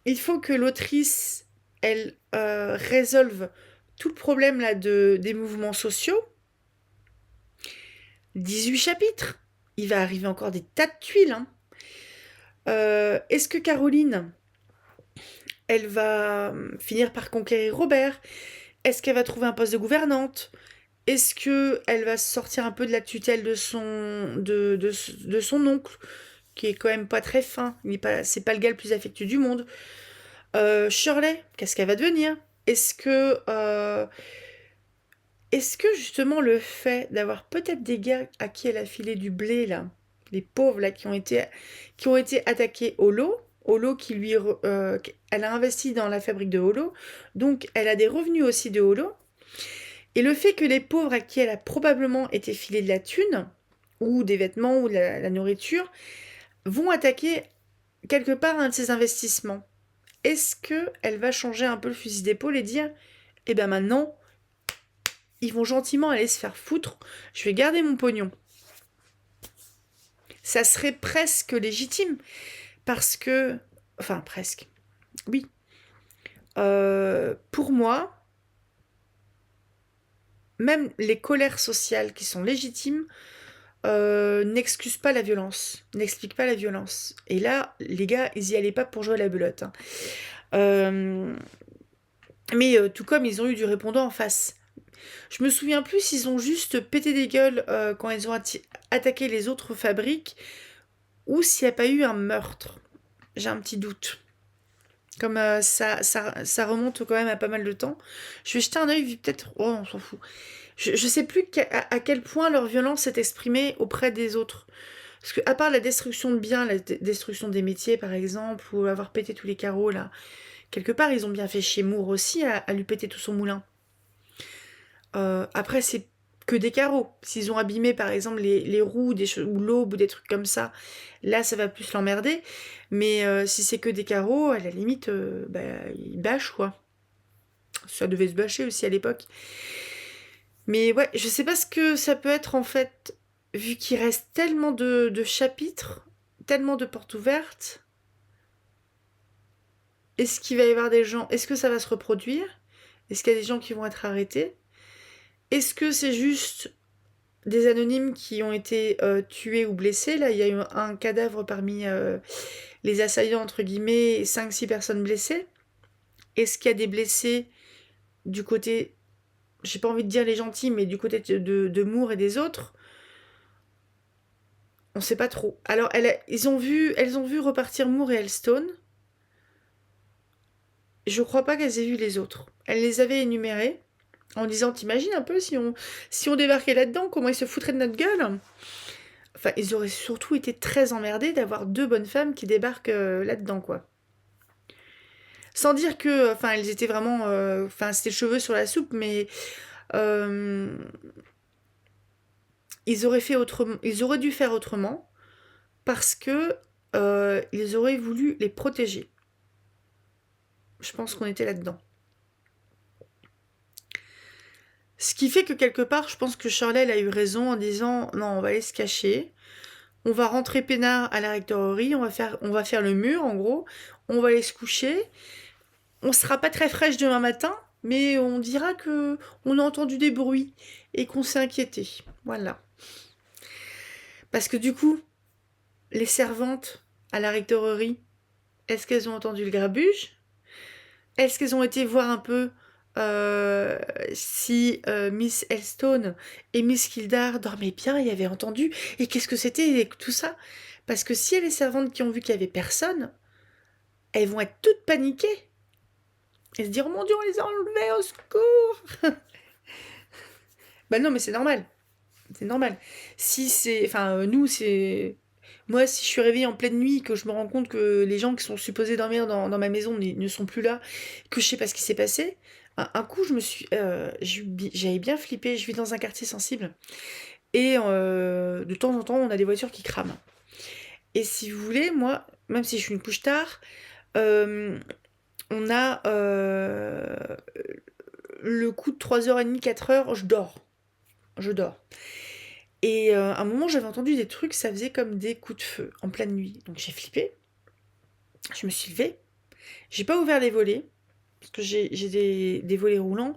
il faut que l'autrice, elle résolve tout le problème là des mouvements sociaux. 18 chapitres. Il va arriver encore des tas de tuiles. Hein. Est-ce que Caroline, elle va finir par conquérir Robert? Est-ce qu'elle va trouver un poste de gouvernante? Est-ce qu'elle va sortir un peu de la tutelle de son oncle, qui est quand même pas très fin? C'est pas le gars le plus affectueux du monde. Shirley, qu'est-ce qu'elle va devenir? Est-ce que justement le fait d'avoir peut-être des gars à qui elle a filé du blé là, les pauvres là qui ont été attaqués au lot elle a investi dans la fabrique de Holo, donc elle a des revenus aussi de Holo. Et le fait que les pauvres à qui elle a probablement été filé de la thune, ou des vêtements, ou de la nourriture, vont attaquer quelque part un de ces investissements. Est-ce qu'elle va changer un peu le fusil d'épaule et dire, eh ben maintenant, ils vont gentiment aller se faire foutre, je vais garder mon pognon. Ça serait presque légitime, parce que... Enfin, presque. Oui. Pour moi, même les colères sociales qui sont légitimes n'excusent pas la violence, n'expliquent pas la violence. Et là, les gars, ils y allaient pas pour jouer à la belote. Hein. Mais tout comme ils ont eu du répondant en face. Je me souviens plus s'ils ont juste pété des gueules quand ils ont attaqué les autres fabriques ou s'il n'y a pas eu un meurtre. J'ai un petit doute. Comme ça remonte quand même à pas mal de temps. Je vais jeter un œil, peut-être... Oh, on s'en fout. Je sais plus à quel point leur violence s'est exprimée auprès des autres. Parce que à part la destruction de biens, la destruction des métiers par exemple, ou avoir pété tous les carreaux là, quelque part ils ont bien fait chez Moore aussi à lui péter tout son moulin. Après c'est que des carreaux. S'ils ont abîmé par exemple les roues ou l'aube ou des trucs comme ça, là ça va plus l'emmerder. Mais si c'est que des carreaux, à la limite, il bâche quoi. Ça devait se bâcher aussi à l'époque. Mais ouais, je sais pas ce que ça peut être en fait, vu qu'il reste tellement de chapitres, tellement de portes ouvertes. Est-ce qu'il va y avoir des gens... Est-ce que ça va se reproduire? Est-ce qu'il y a des gens qui vont être arrêtés? Est-ce que c'est juste des anonymes qui ont été tués ou blessés? Là, il y a eu un cadavre parmi les assaillants, entre guillemets, et 5-6 personnes blessées. Est-ce qu'il y a des blessés du côté... J'ai pas envie de dire les gentils, mais du côté de Moore et des autres? On sait pas trop. Alors, elles ont vu repartir Moore et Elstone. Je crois pas qu'elles aient vu les autres. Elles les avaient énumérés en disant, t'imagines un peu si on débarquait là-dedans, comment ils se foutraient de notre gueule? Enfin, ils auraient surtout été très emmerdés d'avoir 2 bonnes femmes qui débarquent là-dedans, quoi. Sans dire que, enfin, elles étaient vraiment, enfin, c'était cheveux sur la soupe, mais ils auraient dû faire autrement parce que ils auraient voulu les protéger. Je pense qu'on était là-dedans. Ce qui fait que quelque part, je pense que Shirley elle a eu raison en disant non, on va aller se cacher. On va rentrer peinard à la rectorerie, on va faire le mur en gros, on va aller se coucher. On sera pas très fraîche demain matin, mais on dira que on a entendu des bruits et qu'on s'est inquiété. Voilà. Parce que du coup, les servantes à la rectorerie, est-ce qu'elles ont entendu le grabuge? Est-ce qu'elles ont été voir un peu si Miss Elstone et Miss Kildare dormaient bien et avaient entendu? Et qu'est-ce que c'était et tout ça? Parce que si y a les servantes qui ont vu qu'il y avait personne, elles vont être toutes paniquées. Elles se diront, mon Dieu, on les a enlevées, au secours. Bah non, mais c'est normal. C'est normal. Si c'est... Enfin, nous, c'est... Moi, si je suis réveillée en pleine nuit, que je me rends compte que les gens qui sont supposés dormir dans ma maison ne sont plus là, que je sais pas ce qui s'est passé, un coup, j'avais bien flippé. Je vis dans un quartier sensible. Et de temps en temps, on a des voitures qui crament. Et si vous voulez, moi, même si je suis une couche tard, on a le coup de 3h30, 4h, je dors. Et à un moment, j'avais entendu des trucs, ça faisait comme des coups de feu en pleine nuit. Donc j'ai flippé. Je me suis levée. J'ai pas ouvert les volets, parce que j'ai des volets roulants.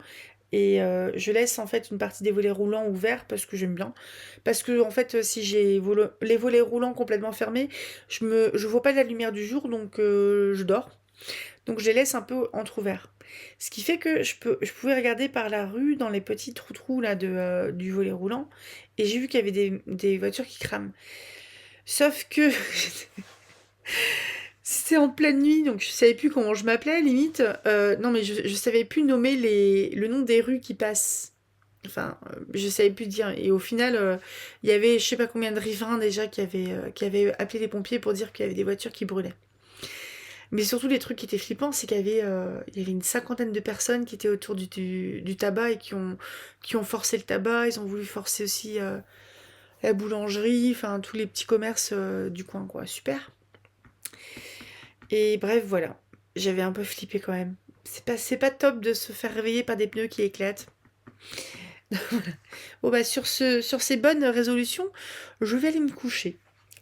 Et je laisse en fait une partie des volets roulants ouverts parce que j'aime bien. Parce que en fait, si j'ai les volets roulants complètement fermés, je vois pas la lumière du jour, donc je dors. Donc je les laisse un peu entrouverts. Ce qui fait que je pouvais regarder par la rue dans les petits trous là du volet roulant. Et j'ai vu qu'il y avait des voitures qui crament. Sauf que c'était en pleine nuit, donc je savais plus comment je m'appelais, limite. Non, mais je savais plus nommer le nom des rues qui passent. Enfin, je savais plus dire. Et au final, il y avait je sais pas combien de riverains déjà qui avaient appelé les pompiers pour dire qu'il y avait des voitures qui brûlaient. Mais surtout, les trucs qui étaient flippants, c'est qu'il y avait une cinquantaine de personnes qui étaient autour du tabac et qui ont forcé le tabac. Ils ont voulu forcer aussi la boulangerie, enfin tous les petits commerces du coin, quoi. Super. Et bref, voilà. J'avais un peu flippé quand même. C'est pas top de se faire réveiller par des pneus qui éclatent. Bon bah sur ces bonnes résolutions, je vais aller me coucher.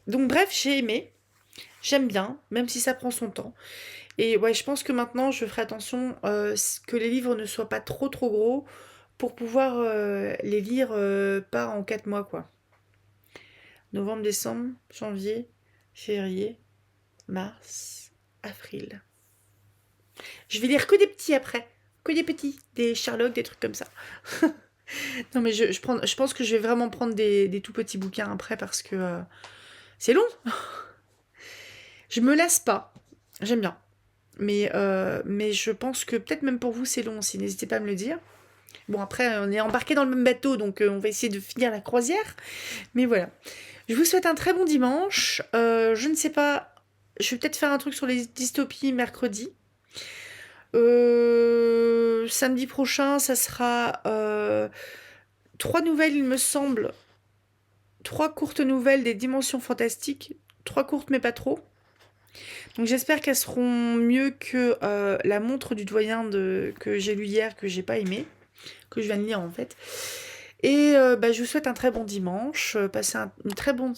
Donc bref, j'ai aimé. J'aime bien, même si ça prend son temps. Et ouais, je pense que maintenant, je ferai attention que les livres ne soient pas trop gros pour pouvoir les lire pas en 4 mois, quoi. Novembre, décembre, janvier, février, mars, avril. Je vais lire que des petits après. Que des petits. Des Sherlock, des trucs comme ça. Non, mais je pense que je vais vraiment prendre des tout petits bouquins après parce que c'est long. Je me lasse pas. J'aime bien. Mais je pense que peut-être même pour vous c'est long aussi. N'hésitez pas à me le dire. Bon, après, on est embarqué dans le même bateau, donc on va essayer de finir la croisière. Mais voilà. Je vous souhaite un très bon dimanche. Je ne sais pas. Je vais peut-être faire un truc sur les dystopies mercredi. Samedi prochain, ça sera 3 nouvelles, il me semble. 3 courtes nouvelles des dimensions fantastiques. 3 courtes, mais pas trop. Donc j'espère qu'elles seront mieux que la montre du doyen que j'ai lu hier, que j'ai pas aimé. Que je viens de lire en fait. Et je vous souhaite un très bon dimanche. Passez une très bonne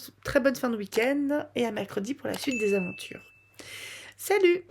fin de week-end. Et à mercredi pour la suite des aventures. Salut!